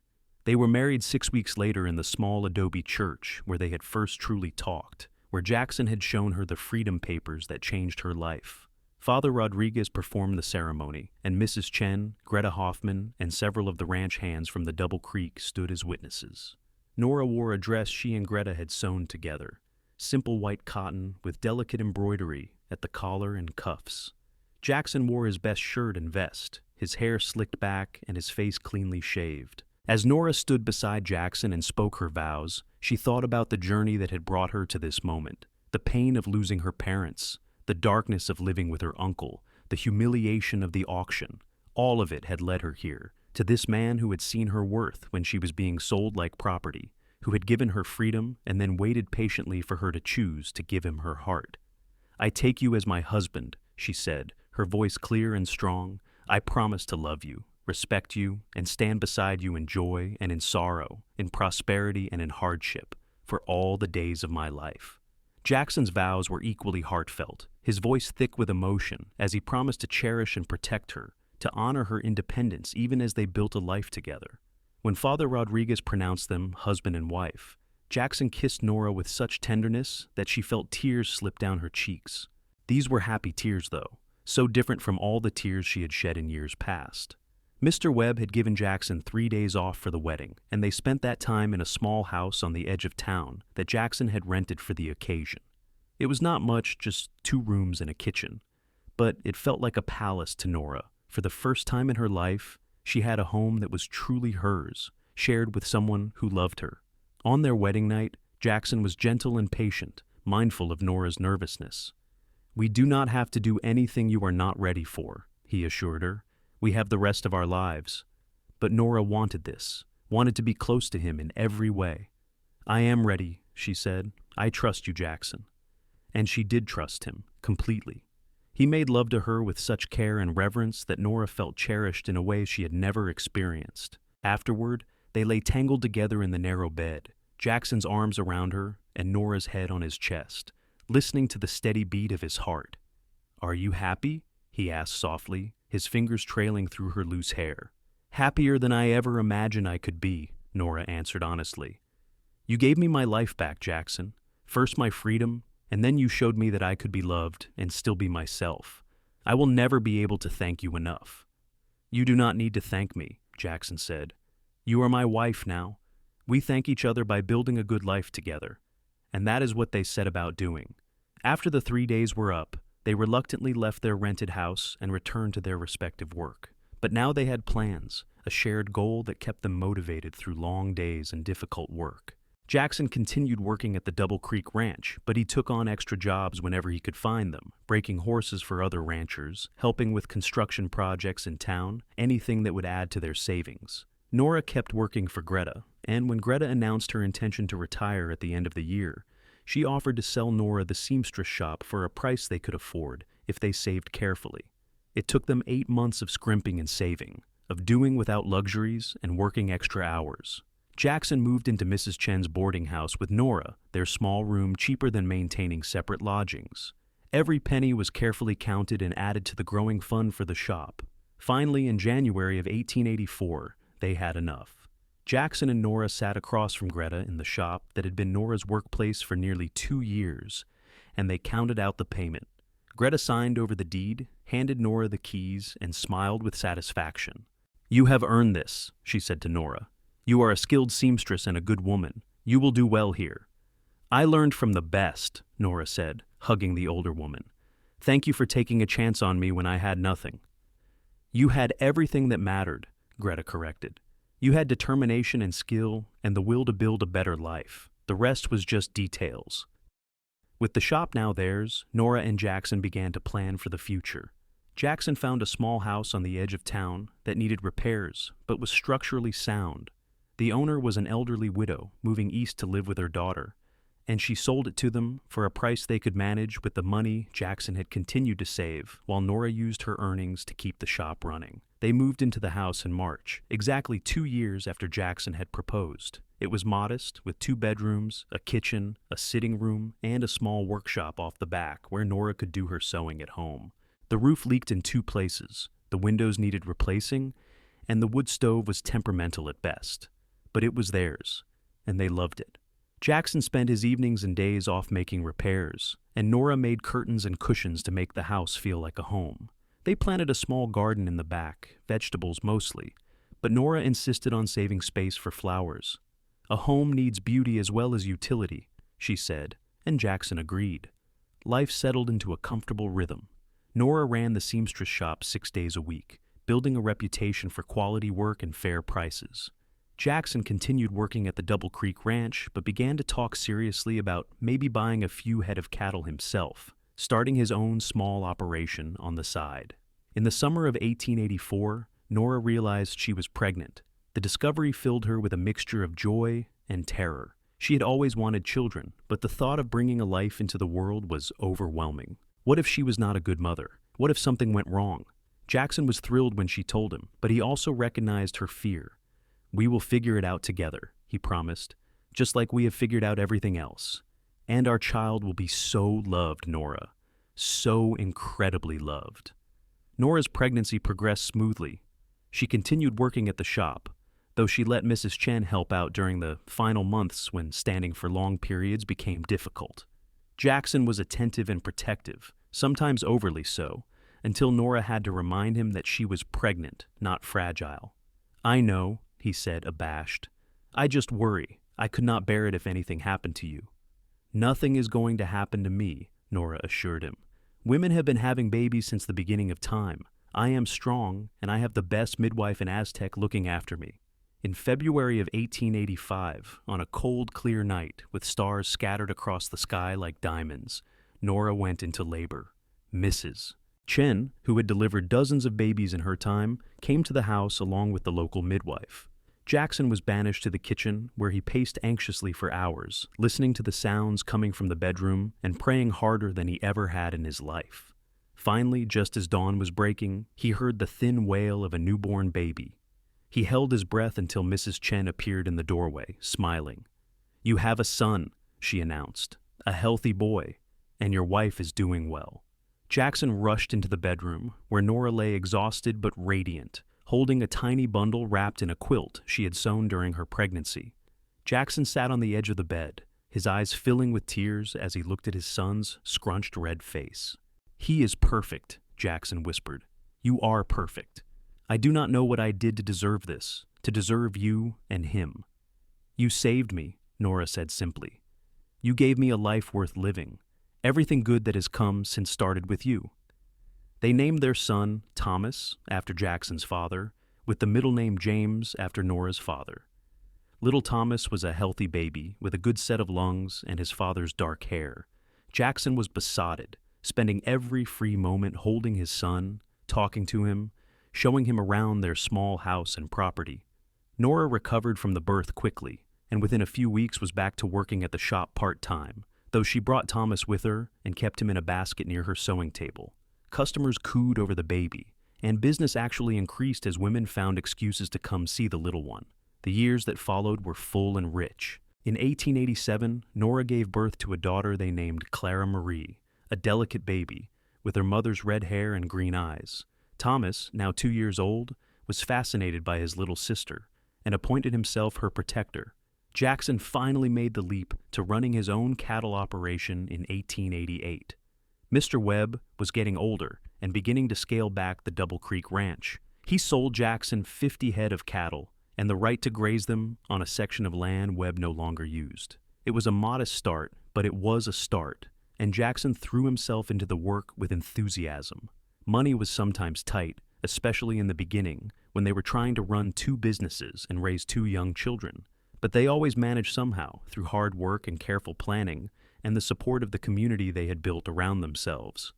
They were married 6 weeks later in the small adobe church where they had first truly talked, where Jackson had shown her the freedom papers that changed her life. Father Rodriguez performed the ceremony, and Mrs. Chen, Greta Hoffman, and several of the ranch hands from the Double Creek stood as witnesses. Nora wore a dress she and Greta had sewn together, simple white cotton with delicate embroidery at the collar and cuffs. Jackson wore his best shirt and vest, his hair slicked back and his face cleanly shaved. As Nora stood beside Jackson and spoke her vows, she thought about the journey that had brought her to this moment, the pain of losing her parents, the darkness of living with her uncle, the humiliation of the auction. All of it had led her here, to this man who had seen her worth when she was being sold like property, who had given her freedom and then waited patiently for her to choose to give him her heart. "I take you as my husband," she said, her voice clear and strong. "I promise to love you, respect you, and stand beside you in joy and in sorrow, in prosperity and in hardship, for all the days of my life." Jackson's vows were equally heartfelt, his voice thick with emotion, as he promised to cherish and protect her, to honor her independence even as they built a life together. When Father Rodriguez pronounced them husband and wife, Jackson kissed Nora with such tenderness that she felt tears slip down her cheeks. These were happy tears, though, so different from all the tears she had shed in years past. Mr. Webb had given Jackson 3 days off for the wedding, and they spent that time in a small house on the edge of town that Jackson had rented for the occasion. It was not much, just 2 rooms and a kitchen, but it felt like a palace to Nora. For the first time in her life, she had a home that was truly hers, shared with someone who loved her. On their wedding night, Jackson was gentle and patient, mindful of Nora's nervousness. "We do not have to do anything you are not ready for," he assured her. "We have the rest of our lives." But Nora wanted this, wanted to be close to him in every way. "I am ready," she said. "I trust you, Jackson." And she did trust him, completely. He made love to her with such care and reverence that Nora felt cherished in a way she had never experienced. Afterward, they lay tangled together in the narrow bed, Jackson's arms around her and Nora's head on his chest, listening to the steady beat of his heart. "Are you happy?" he asked softly, his fingers trailing through her loose hair. "Happier than I ever imagined I could be," Nora answered honestly. "You gave me my life back, Jackson. First my freedom, and then you showed me that I could be loved and still be myself. I will never be able to thank you enough." "You do not need to thank me," Jackson said. "You are my wife now. We thank each other by building a good life together." And that is what they set about doing. After the 3 days were up, they reluctantly left their rented house and returned to their respective work. But now they had plans, a shared goal that kept them motivated through long days and difficult work. Jackson continued working at the Double Creek Ranch, but he took on extra jobs whenever he could find them, breaking horses for other ranchers, helping with construction projects in town, anything that would add to their savings. Nora kept working for Greta, and when Greta announced her intention to retire at the end of the year, she offered to sell Nora the seamstress shop for a price they could afford if they saved carefully. It took them 8 months of scrimping and saving, of doing without luxuries and working extra hours. Jackson moved into Mrs. Chen's boarding house with Nora, their small room cheaper than maintaining separate lodgings. Every penny was carefully counted and added to the growing fund for the shop. Finally, in January of 1884, they had enough. Jackson and Nora sat across from Greta in the shop that had been Nora's workplace for nearly 2 years, and they counted out the payment. Greta signed over the deed, handed Nora the keys, and smiled with satisfaction. "You have earned this," she said to Nora. "You are a skilled seamstress and a good woman. You will do well here." "I learned from the best," Nora said, hugging the older woman. "Thank you for taking a chance on me when I had nothing." "You had everything that mattered," Greta corrected. "You had determination and skill and the will to build a better life. The rest was just details." With the shop now theirs, Nora and Jackson began to plan for the future. Jackson found a small house on the edge of town that needed repairs but was structurally sound. The owner was an elderly widow moving east to live with her daughter, and she sold it to them for a price they could manage with the money Jackson had continued to save while Nora used her earnings to keep the shop running. They moved into the house in March, exactly 2 years after Jackson had proposed. It was modest, with 2 bedrooms, a kitchen, a sitting room, and a small workshop off the back where Nora could do her sewing at home. The roof leaked in 2 places, the windows needed replacing, and the wood stove was temperamental at best. But it was theirs, and they loved it. Jackson spent his evenings and days off making repairs, and Nora made curtains and cushions to make the house feel like a home. They planted a small garden in the back, vegetables mostly, but Nora insisted on saving space for flowers. "A home needs beauty as well as utility," she said, and Jackson agreed. Life settled into a comfortable rhythm. Nora ran the seamstress shop 6 days a week, building a reputation for quality work and fair prices. Jackson continued working at the Double Creek Ranch, but began to talk seriously about maybe buying a few head of cattle himself, starting his own small operation on the side. In the summer of 1884, Nora realized she was pregnant. The discovery filled her with a mixture of joy and terror. She had always wanted children, but the thought of bringing a life into the world was overwhelming. What if she was not a good mother? What if something went wrong? Jackson was thrilled when she told him, but he also recognized her fear. "We will figure it out together," he promised, "just like we have figured out everything else. And our child will be so loved, Nora. So incredibly loved." Nora's pregnancy progressed smoothly. She continued working at the shop, though she let Mrs. Chen help out during the final months when standing for long periods became difficult. Jackson was attentive and protective, sometimes overly so, until Nora had to remind him that she was pregnant, not fragile. "I know," he said, abashed. "I just worry. I could not bear it if anything happened to you." "Nothing is going to happen to me," Nora assured him. "Women have been having babies since the beginning of time. I am strong, and I have the best midwife in Aztec looking after me." In February of 1885, on a cold, clear night with stars scattered across the sky like diamonds, Nora went into labor. Mrs. Chen, who had delivered dozens of babies in her time, came to the house along with the local midwife. Jackson was banished to the kitchen, where he paced anxiously for hours, listening to the sounds coming from the bedroom and praying harder than he ever had in his life. Finally, just as dawn was breaking, he heard the thin wail of a newborn baby. He held his breath until Mrs. Chen appeared in the doorway, smiling. "You have a son," she announced, "a healthy boy, and your wife is doing well." Jackson rushed into the bedroom, where Nora lay exhausted but radiant, holding a tiny bundle wrapped in a quilt she had sewn during her pregnancy. Jackson sat on the edge of the bed, his eyes filling with tears as he looked at his son's scrunched red face. "He is perfect," Jackson whispered. "You are perfect. I do not know what I did to deserve this, to deserve you and him." "You saved me," Nora said simply. "You gave me a life worth living. Everything good that has come since started with you." They named their son Thomas, after Jackson's father, with the middle name James after Nora's father. Little Thomas was a healthy baby with a good set of lungs and his father's dark hair. Jackson was besotted, spending every free moment holding his son, talking to him, showing him around their small house and property. Nora recovered from the birth quickly, and within a few weeks was back to working at the shop part-time, though she brought Thomas with her and kept him in a basket near her sewing table. Customers cooed over the baby, and business actually increased as women found excuses to come see the little one. The years that followed were full and rich. In 1887, Nora gave birth to a daughter they named Clara Marie, a delicate baby, with her mother's red hair and green eyes. Thomas, now 2 years old, was fascinated by his little sister and appointed himself her protector. Jackson finally made the leap to running his own cattle operation in 1888. Mr. Webb was getting older and beginning to scale back the Double Creek Ranch. He sold Jackson 50 head of cattle and the right to graze them on a section of land Webb no longer used. It was a modest start, but it was a start, and Jackson threw himself into the work with enthusiasm. Money was sometimes tight, especially in the beginning, when they were trying to run 2 businesses and raise 2 young children. But they always managed somehow, through hard work and careful planning, and the support of the community they had built around themselves.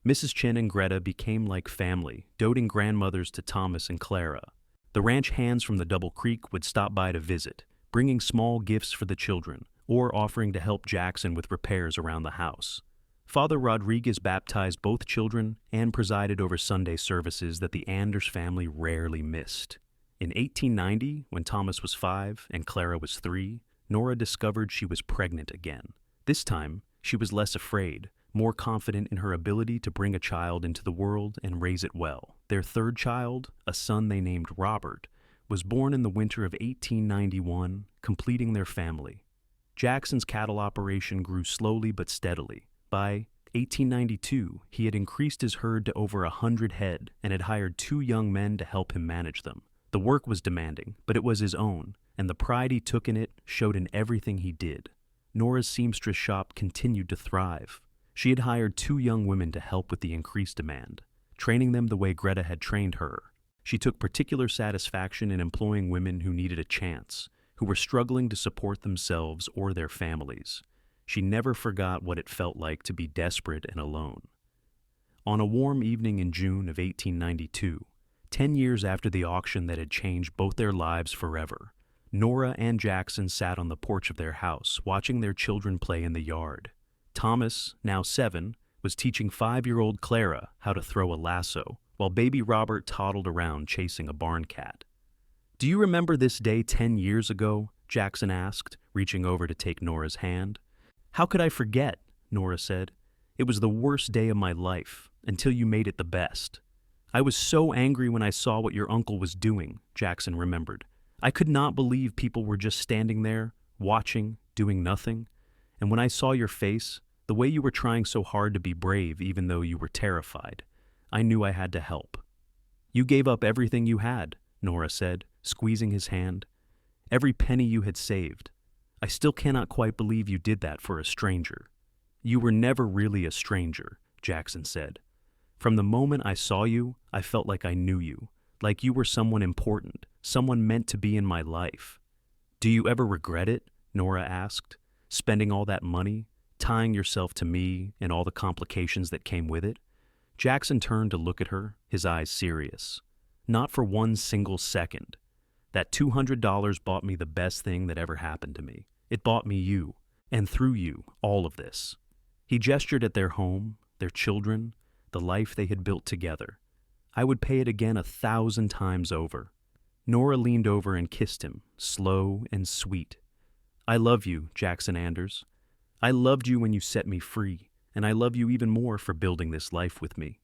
Mrs. Chen and Greta became like family, doting grandmothers to Thomas and Clara. The ranch hands from the Double Creek would stop by to visit, bringing small gifts for the children, or offering to help Jackson with repairs around the house. Father Rodriguez baptized both children and presided over Sunday services that the Anders family rarely missed. In 1890, when Thomas was 5 and Clara was 3, Nora discovered she was pregnant again. This time, she was less afraid, more confident in her ability to bring a child into the world and raise it well. Their 3rd child, a son they named Robert, was born in the winter of 1891, completing their family. Jackson's cattle operation grew slowly but steadily. By 1892, he had increased his herd to over 100 head and had hired 2 young men to help him manage them. The work was demanding, but it was his own, and the pride he took in it showed in everything he did. Nora's seamstress shop continued to thrive. She had hired 2 young women to help with the increased demand, training them the way Greta had trained her. She took particular satisfaction in employing women who needed a chance, who were struggling to support themselves or their families. She never forgot what it felt like to be desperate and alone. On a warm evening in June of 1892, 10 years after the auction that had changed both their lives forever, Nora and Jackson sat on the porch of their house, watching their children play in the yard. Thomas, now 7, was teaching 5-year-old Clara how to throw a lasso, while baby Robert toddled around chasing a barn cat. "Do you remember this day 10 years ago?" Jackson asked, reaching over to take Nora's hand. "How could I forget?" Nora said. "It was the worst day of my life, until you made it the best." "I was so angry when I saw what your uncle was doing," Jackson remembered. "I could not believe people were just standing there, watching, doing nothing. And when I saw your face, the way you were trying so hard to be brave even though you were terrified, I knew I had to help." "You gave up everything you had," Nora said, squeezing his hand. "Every penny you had saved. I still cannot quite believe you did that for a stranger." "You were never really a stranger," Jackson said. "From the moment I saw you, I felt like I knew you, like you were someone important, someone meant to be in my life." "Do you ever regret it?" Nora asked. "Spending all that money, tying yourself to me, and all the complications that came with it?" Jackson turned to look at her, his eyes serious. "Not for one single second. That $200 bought me the best thing that ever happened to me. It bought me you, and through you, all of this." He gestured at their home, their children, the life they had built together. "I would pay it again 1,000 times over." Nora leaned over and kissed him, slow and sweet. "I love you, Jackson Anders. I loved you when you set me free, and I love you even more for building this life with me."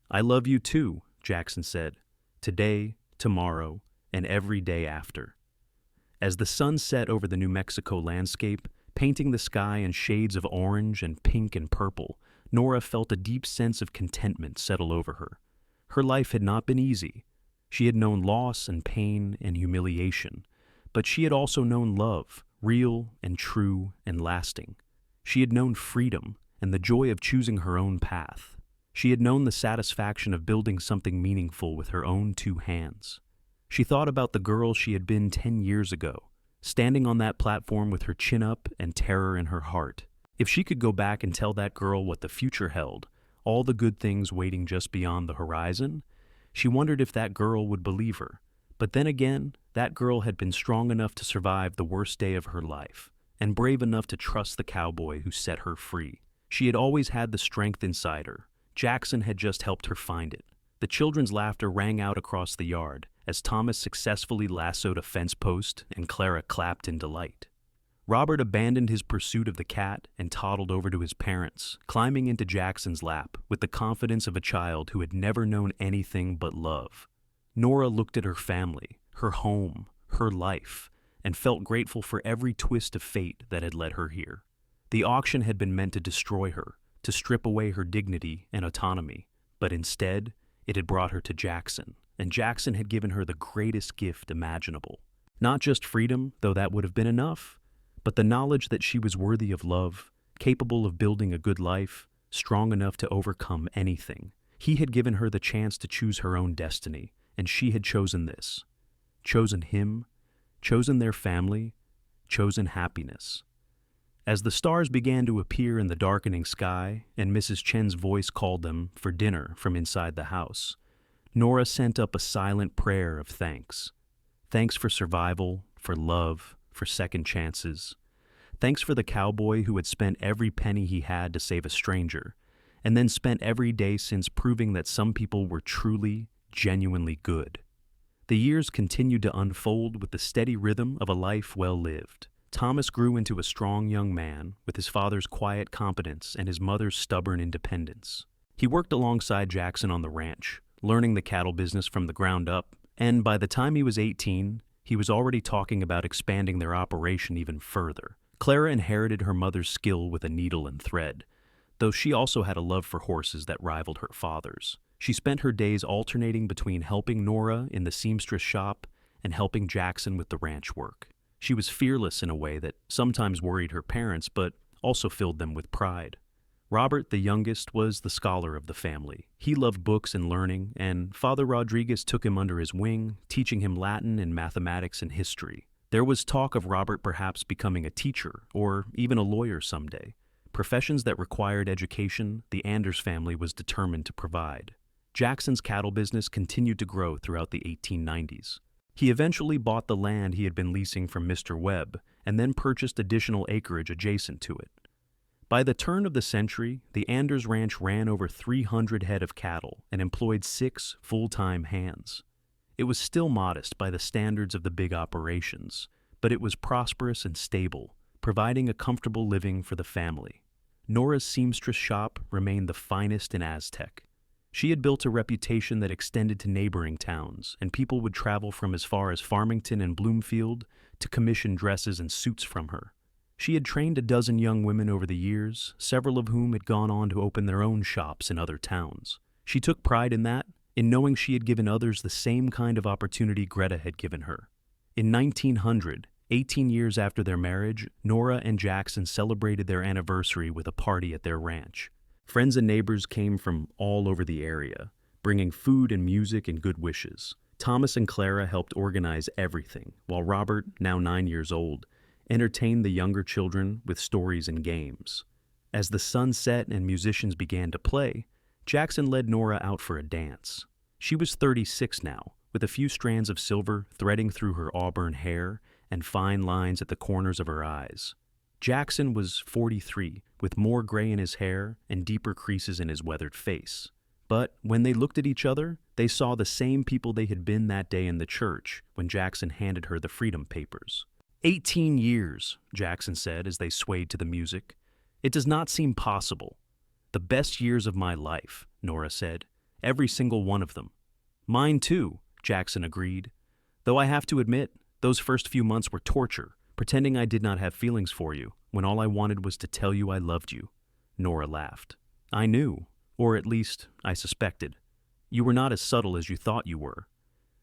"I love you too," Jackson said, "today, tomorrow, and every day after." As the sun set over the New Mexico landscape, painting the sky in shades of orange and pink and purple, Nora felt a deep sense of contentment settle over her. Her life had not been easy. She had known loss and pain and humiliation, but she had also known love, real and true and lasting. She had known freedom and the joy of choosing her own path. She had known the satisfaction of building something meaningful with her own 2 hands. She thought about the girl she had been 10 years ago, standing on that platform with her chin up and terror in her heart. If she could go back and tell that girl what the future held, all the good things waiting just beyond the horizon, she wondered if that girl would believe her. But then again, that girl had been strong enough to survive the worst day of her life, and brave enough to trust the cowboy who set her free. She had always had the strength inside her. Jackson had just helped her find it. The children's laughter rang out across the yard as Thomas successfully lassoed a fence post and Clara clapped in delight. Robert abandoned his pursuit of the cat and toddled over to his parents, climbing into Jackson's lap with the confidence of a child who had never known anything but love. Nora looked at her family, her home, her life, and felt grateful for every twist of fate that had led her here. The auction had been meant to destroy her, to strip away her dignity and autonomy, but instead, it had brought her to Jackson, and Jackson had given her the greatest gift imaginable. Not just freedom, though that would have been enough, but the knowledge that she was worthy of love, capable of building a good life, strong enough to overcome anything. He had given her the chance to choose her own destiny, and she had chosen this. Chosen him, chosen their family, chosen happiness. As the stars began to appear in the darkening sky and Mrs. Chen's voice called them for dinner from inside the house, Nora sent up a silent prayer of thanks. Thanks for survival, for love, for second chances. Thanks for the cowboy who had spent every penny he had to save a stranger, and then spent every day since proving that some people were truly, genuinely good. The years continued to unfold with the steady rhythm of a life well lived. Thomas grew into a strong young man with his father's quiet competence and his mother's stubborn independence. He worked alongside Jackson on the ranch, learning the cattle business from the ground up, and by the time he was 18, he was already talking about expanding their operation even further, Clara inherited her mother's skill with a needle and thread, though she also had a love for horses that rivaled her father's. She spent her days alternating between helping Nora in the seamstress shop and helping Jackson with the ranch work. She was fearless in a way that sometimes worried her parents, but also filled them with pride. Robert, the youngest, was the scholar of the family. He loved books and learning, and Father Rodriguez took him under his wing, teaching him Latin and mathematics and history. There was talk of Robert perhaps becoming a teacher or even a lawyer someday. Professions that required education, the Anders family was determined to provide. Jackson's cattle business continued to grow throughout the 1890s. He eventually bought the land he had been leasing from Mr. Webb and then purchased additional acreage adjacent to it. By the turn of the century, the Anders Ranch ran over 300 head of cattle and employed 6 full-time hands. It was still modest by the standards of the big operations, but it was prosperous and stable, providing a comfortable living for the family. Nora's seamstress shop remained the finest in Aztec. She had built a reputation that extended to neighboring towns, and people would travel from as far as Farmington and Bloomfield to commission dresses and suits from her. She had trained a dozen young women over the years, several of whom had gone on to open their own shops in other towns. She took pride in that, in knowing she had given others the same kind of opportunity Greta had given her. In 1900, 18 years after their marriage, Nora and Jackson celebrated their anniversary with a party at their ranch. Friends and neighbors came from all over the area, bringing food and music and good wishes. Thomas and Clara helped organize everything, while Robert, now 9 years old, entertained the younger children with stories and games. As the sun set and musicians began to play, Jackson led Nora out for a dance. She was 36 now, with a few strands of silver threading through her auburn hair and fine lines at the corners of her eyes. Jackson was 43, with more gray in his hair and deeper creases in his weathered face. But when they looked at each other, they saw the same people they had been that day in the church when Jackson handed her the Freedom Papers. 18 years, Jackson said as they swayed to the music. It does not seem possible. The best years of my life, Nora said. Every single one of them. Mine too, Jackson agreed. Though I have to admit, those first few months were torture, pretending I did not have feelings for you, when all I wanted was to tell you I loved you. Nora laughed. I knew, or at least I suspected. You were not as subtle as you thought you were.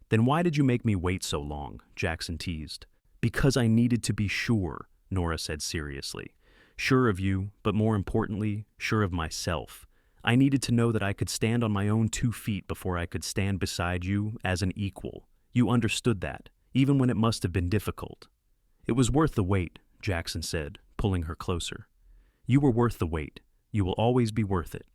Then why did you make me wait so long? Jackson teased. Because I needed to be sure, Nora said seriously. Sure of you, but more importantly, sure of myself. I needed to know that I could stand on my own 2 feet before I could stand beside you as an equal. You understood that, even when it must have been difficult. It was worth the wait, Jackson said, pulling her closer. You were worth the wait. You will always be worth it.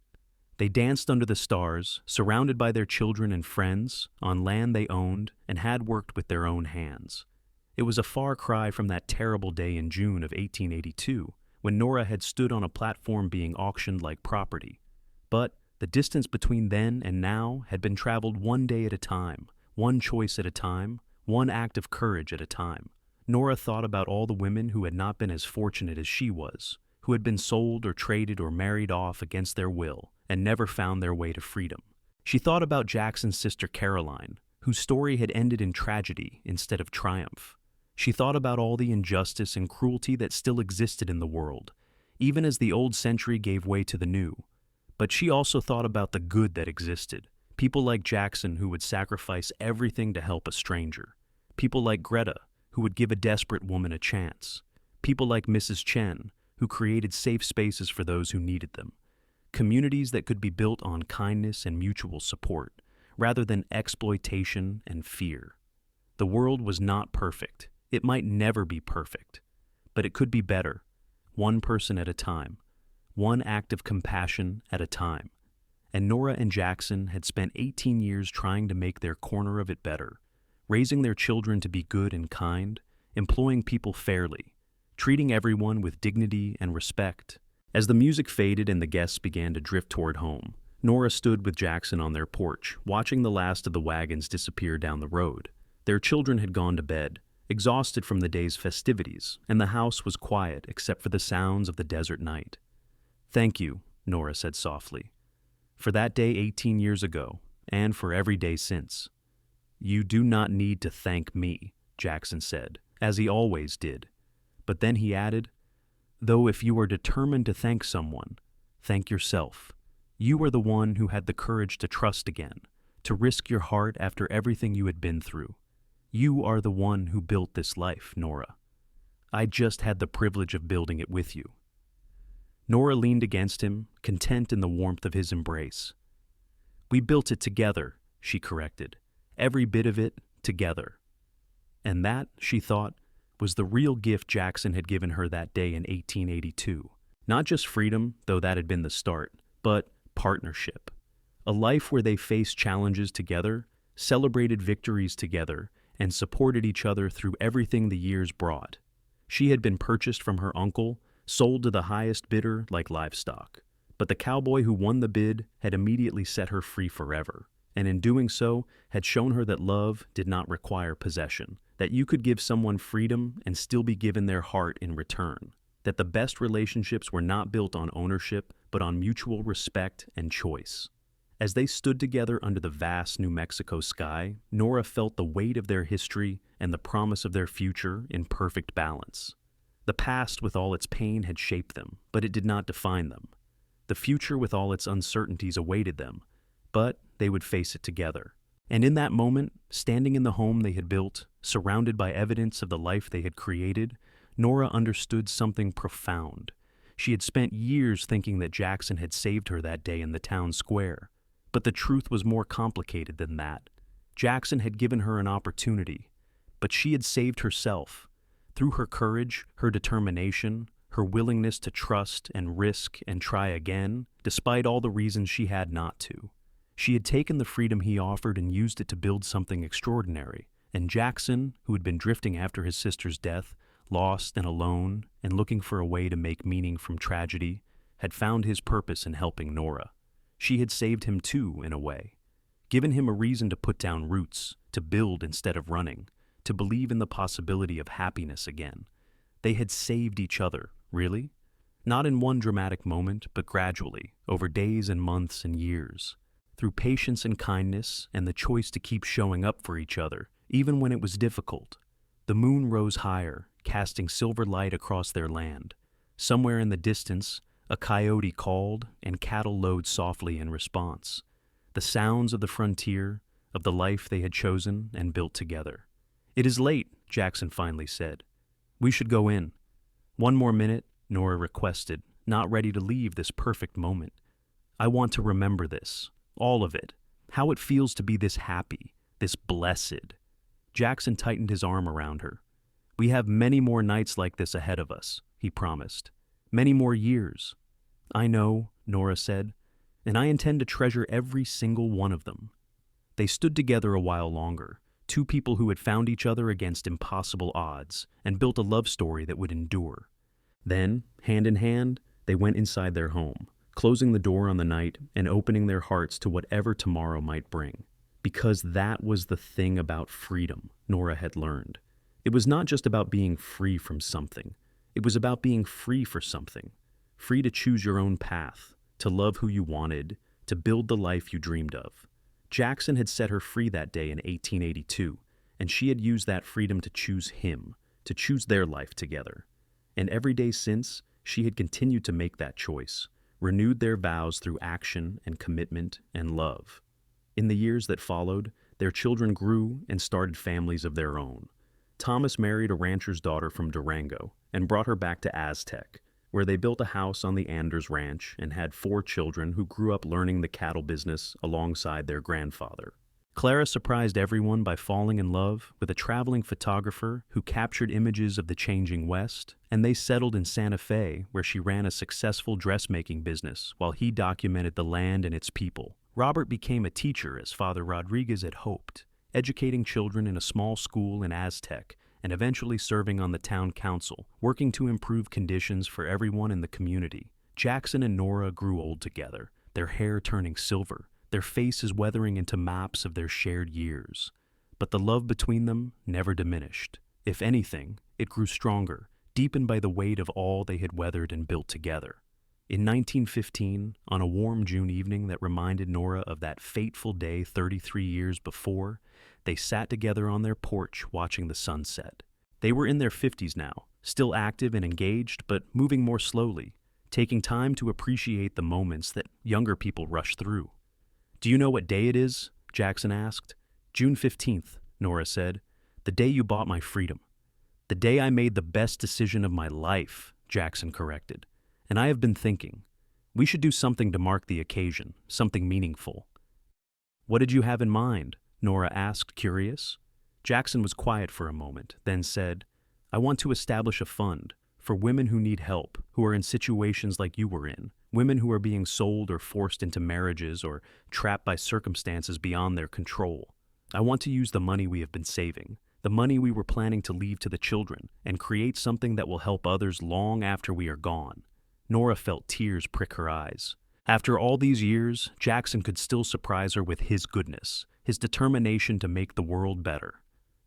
They danced under the stars, surrounded by their children and friends, on land they owned and had worked with their own hands. It was a far cry from that terrible day in June of 1882, when Nora had stood on a platform being auctioned like property. But the distance between then and now had been traveled one day at a time, one choice at a time, one act of courage at a time. Nora thought about all the women who had not been as fortunate as she was, who had been sold or traded or married off against their will and never found their way to freedom. She thought about Jackson's sister Caroline, whose story had ended in tragedy instead of triumph. She thought about all the injustice and cruelty that still existed in the world, even as the old century gave way to the new. But she also thought about the good that existed, people like Jackson who would sacrifice everything to help a stranger, people like Greta who would give a desperate woman a chance, people like Mrs. Chen who created safe spaces for those who needed them, communities that could be built on kindness and mutual support, rather than exploitation and fear. The world was not perfect. It might never be perfect, but it could be better, one person at a time, one act of compassion at a time. And Nora and Jackson had spent 18 years trying to make their corner of it better, raising their children to be good and kind, employing people fairly, treating everyone with dignity and respect. As the music faded and the guests began to drift toward home, Nora stood with Jackson on their porch, watching the last of the wagons disappear down the road. Their children had gone to bed, exhausted from the day's festivities, and the house was quiet except for the sounds of the desert night. Thank you, Nora said softly, for that day 18 years ago, and for every day since. You do not need to thank me, Jackson said, as he always did. But then he added, Though if you are determined to thank someone, thank yourself. You are the one who had the courage to trust again, to risk your heart after everything you had been through. You are the one who built this life, Nora. I just had the privilege of building it with you." Nora leaned against him, content in the warmth of his embrace. "We built it together," she corrected. "Every bit of it, together." And that, she thought, was the real gift Jackson had given her that day in 1882. Not just freedom, though that had been the start, but partnership. A life where they faced challenges together, celebrated victories together, and supported each other through everything the years brought. She had been purchased from her uncle, sold to the highest bidder like livestock. But the cowboy who won the bid had immediately set her free forever, and in doing so had shown her that love did not require possession, that you could give someone freedom and still be given their heart in return, that the best relationships were not built on ownership, but on mutual respect and choice. As they stood together under the vast New Mexico sky, Nora felt the weight of their history and the promise of their future in perfect balance. The past with all its pain had shaped them, but it did not define them. The future with all its uncertainties awaited them, but they would face it together. And in that moment, standing in the home they had built, surrounded by evidence of the life they had created, Nora understood something profound. She had spent years thinking that Jackson had saved her that day in the town square. But the truth was more complicated than that. Jackson had given her an opportunity, but she had saved herself. Through her courage, her determination, her willingness to trust and risk and try again, despite all the reasons she had not to. She had taken the freedom he offered and used it to build something extraordinary. And Jackson, who had been drifting after his sister's death, lost and alone, and looking for a way to make meaning from tragedy, had found his purpose in helping Nora. She had saved him too, in a way, given him a reason to put down roots, to build instead of running, to believe in the possibility of happiness again. They had saved each other, really? Not in one dramatic moment, but gradually, over days and months and years. Through patience and kindness and the choice to keep showing up for each other, even when it was difficult. The moon rose higher, casting silver light across their land. Somewhere in the distance, a coyote called and cattle lowed softly in response. The sounds of the frontier, of the life they had chosen and built together. "It is late," Jackson finally said. "We should go in." "One more minute," Nora requested, not ready to leave this perfect moment. "I want to remember this. All of it. How it feels to be this happy, this blessed." Jackson tightened his arm around her. "We have many more nights like this ahead of us," he promised. "Many more years." "I know," Nora said, "and I intend to treasure every single one of them." They stood together a while longer, two people who had found each other against impossible odds and built a love story that would endure. Then, hand in hand, they went inside their home, closing the door on the night and opening their hearts to whatever tomorrow might bring. Because that was the thing about freedom, Nora had learned. It was not just about being free from something. It was about being free for something. Free to choose your own path, to love who you wanted, to build the life you dreamed of. Jackson had set her free that day in 1882, and she had used that freedom to choose him, to choose their life together. And every day since, she had continued to make that choice, renewed their vows through action and commitment and love. In the years that followed, their children grew and started families of their own. Thomas married a rancher's daughter from Durango and brought her back to Aztec, where they built a house on the Anders Ranch and had 4 children who grew up learning the cattle business alongside their grandfather. Clara surprised everyone by falling in love with a traveling photographer who captured images of the changing West, and they settled in Santa Fe, where she ran a successful dressmaking business while he documented the land and its people. Robert became a teacher as Father Rodriguez had hoped, educating children in a small school in Aztec and eventually serving on the town council, working to improve conditions for everyone in the community. Jackson and Nora grew old together, their hair turning silver, their faces weathering into maps of their shared years. But the love between them never diminished. If anything, it grew stronger, deepened by the weight of all they had weathered and built together. In 1915, on a warm June evening that reminded Nora of that fateful day 33 years before, they sat together on their porch watching the sunset. They were in their 50s now, still active and engaged, but moving more slowly, taking time to appreciate the moments that younger people rush through. "Do you know what day it is?" Jackson asked. "June 15th, Nora said. "The day you bought my freedom." "The day I made the best decision of my life," Jackson corrected. "And I have been thinking, we should do something to mark the occasion, something meaningful." "What did you have in mind?" Nora asked, curious. Jackson was quiet for a moment, then said, "I want to establish a fund for women who need help, who are in situations like you were in, women who are being sold or forced into marriages or trapped by circumstances beyond their control. I want to use the money we have been saving, the money we were planning to leave to the children, and create something that will help others long after we are gone." Nora felt tears prick her eyes. After all these years, Jackson could still surprise her with his goodness, his determination to make the world better.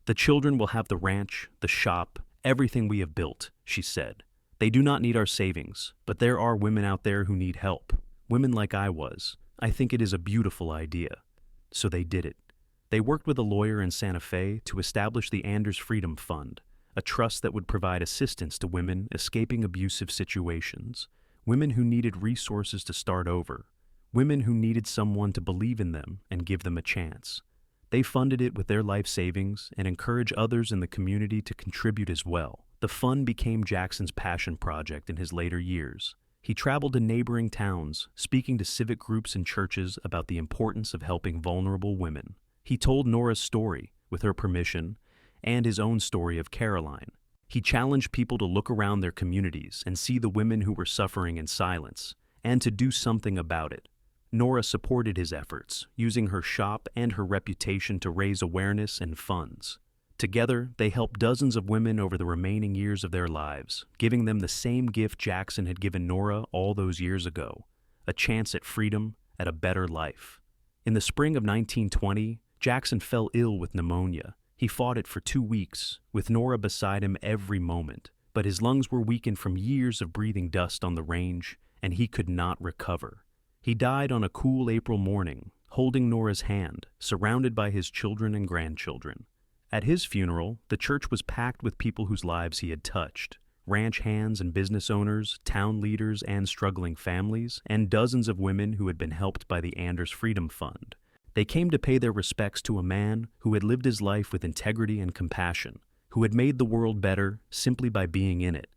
"The children will have the ranch, the shop, everything we have built," she said. "They do not need our savings, but there are women out there who need help, women like I was. I think it is a beautiful idea." So they did it. They worked with a lawyer in Santa Fe to establish the Anders Freedom Fund, a trust that would provide assistance to women escaping abusive situations, women who needed resources to start over, women who needed someone to believe in them and give them a chance. They funded it with their life savings and encouraged others in the community to contribute as well. The fund became Jackson's passion project in his later years. He traveled to neighboring towns, speaking to civic groups and churches about the importance of helping vulnerable women. He told Nora's story, with her permission, and his own story of Caroline. He challenged people to look around their communities and see the women who were suffering in silence, and to do something about it. Nora supported his efforts, using her shop and her reputation to raise awareness and funds. Together, they helped dozens of women over the remaining years of their lives, giving them the same gift Jackson had given Nora all those years ago, a chance at freedom, at a better life. In the spring of 1920, Jackson fell ill with pneumonia. He fought it for 2 weeks, with Nora beside him every moment, but his lungs were weakened from years of breathing dust on the range, and he could not recover. He died on a cool April morning, holding Nora's hand, surrounded by his children and grandchildren. At his funeral, the church was packed with people whose lives he had touched: ranch hands and business owners, town leaders and struggling families, and dozens of women who had been helped by the Anders Freedom Fund. They came to pay their respects to a man who had lived his life with integrity and compassion, who had made the world better simply by being in it.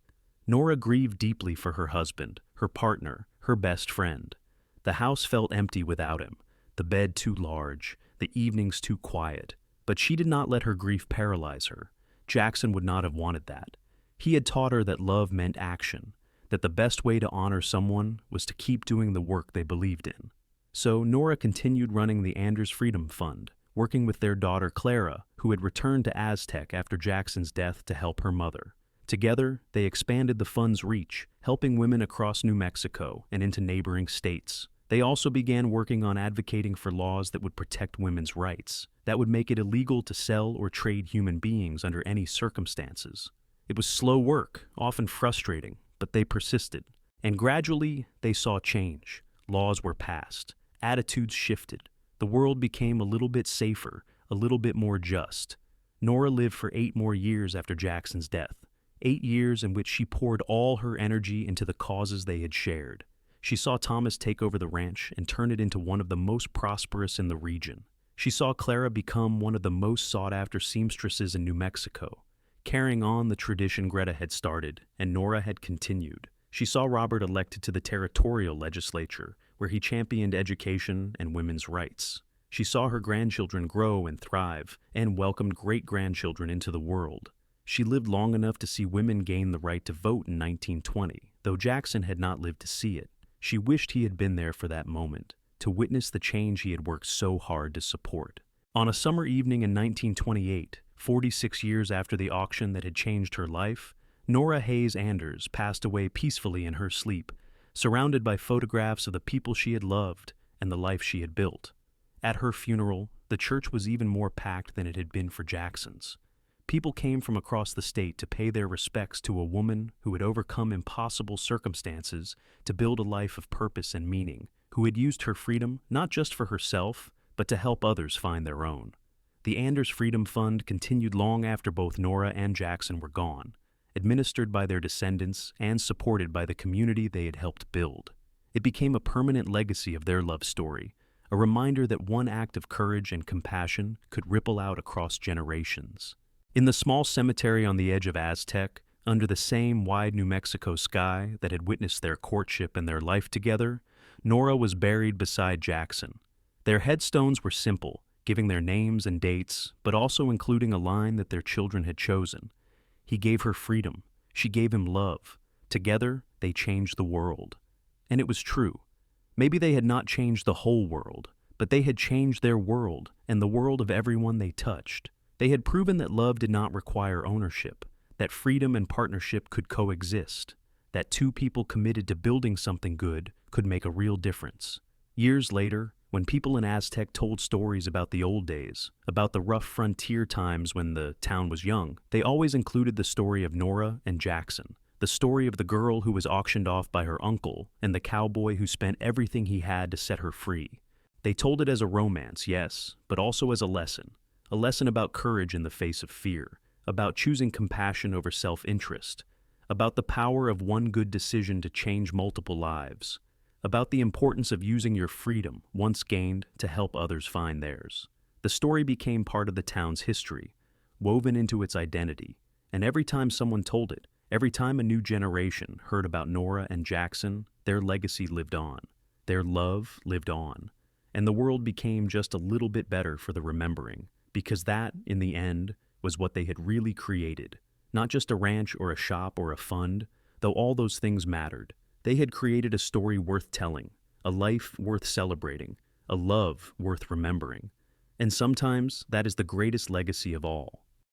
Nora grieved deeply for her husband, her partner, her best friend. The house felt empty without him, the bed too large, the evenings too quiet. But she did not let her grief paralyze her. Jackson would not have wanted that. He had taught her that love meant action, that the best way to honor someone was to keep doing the work they believed in. So Nora continued running the Anders Freedom Fund, working with their daughter Clara, who had returned to Aztec after Jackson's death to help her mother. Together, they expanded the fund's reach, helping women across New Mexico and into neighboring states. They also began working on advocating for laws that would protect women's rights, that would make it illegal to sell or trade human beings under any circumstances. It was slow work, often frustrating, but they persisted. And gradually, they saw change. Laws were passed. Attitudes shifted. The world became a little bit safer, a little bit more just. Nora lived for 8 more years after Jackson's death, 8 years in which she poured all her energy into the causes they had shared. She saw Thomas take over the ranch and turn it into one of the most prosperous in the region. She saw Clara become one of the most sought-after seamstresses in New Mexico, carrying on the tradition Greta had started and Nora had continued. She saw Robert elected to the territorial legislature, where he championed education and women's rights. She saw her grandchildren grow and thrive, and welcomed great-grandchildren into the world. She lived long enough to see women gain the right to vote in 1920, though Jackson had not lived to see it. She wished he had been there for that moment, to witness the change he had worked so hard to support. On a summer evening in 1928, 46 years after the auction that had changed her life, Nora Hayes Anders passed away peacefully in her sleep, surrounded by photographs of the people she had loved and the life she had built. At her funeral, the church was even more packed than it had been for Jackson's. People came from across the state to pay their respects to a woman who had overcome impossible circumstances to build a life of purpose and meaning, who had used her freedom not just for herself, but to help others find their own. The Anders Freedom Fund continued long after both Nora and Jackson were gone. administered by their descendants and supported by the community they had helped build. It became a permanent legacy of their love story, a reminder that one act of courage and compassion could ripple out across generations. In the small cemetery on the edge of Aztec, under the same wide New Mexico sky that had witnessed their courtship and their life together, Nora was buried beside Jackson. Their headstones were simple, giving their names and dates, but also including a line that their children had chosen. He gave her freedom. She gave him love. Together, they changed the world. And it was true. Maybe they had not changed the whole world, but they had changed their world and the world of everyone they touched. They had proven that love did not require ownership, that freedom and partnership could coexist, that two people committed to building something good could make a real difference. Years later, when people in Aztec told stories about the old days, about the rough frontier times when the town was young, they always included the story of Nora and Jackson, the story of the girl who was auctioned off by her uncle and the cowboy who spent everything he had to set her free. They told it as a romance, yes, but also as a lesson about courage in the face of fear, about choosing compassion over self-interest, about the power of one good decision to change multiple lives, about the importance of using your freedom, once gained, to help others find theirs. The story became part of the town's history, woven into its identity, and every time someone told it, every time a new generation heard about Nora and Jackson, their legacy lived on, their love lived on, and the world became just a little bit better for the remembering, because that, in the end, was what they had really created. Not just a ranch or a shop or a fund, though all those things mattered. They had created a story worth telling, a life worth celebrating, a love worth remembering. And sometimes that is the greatest legacy of all.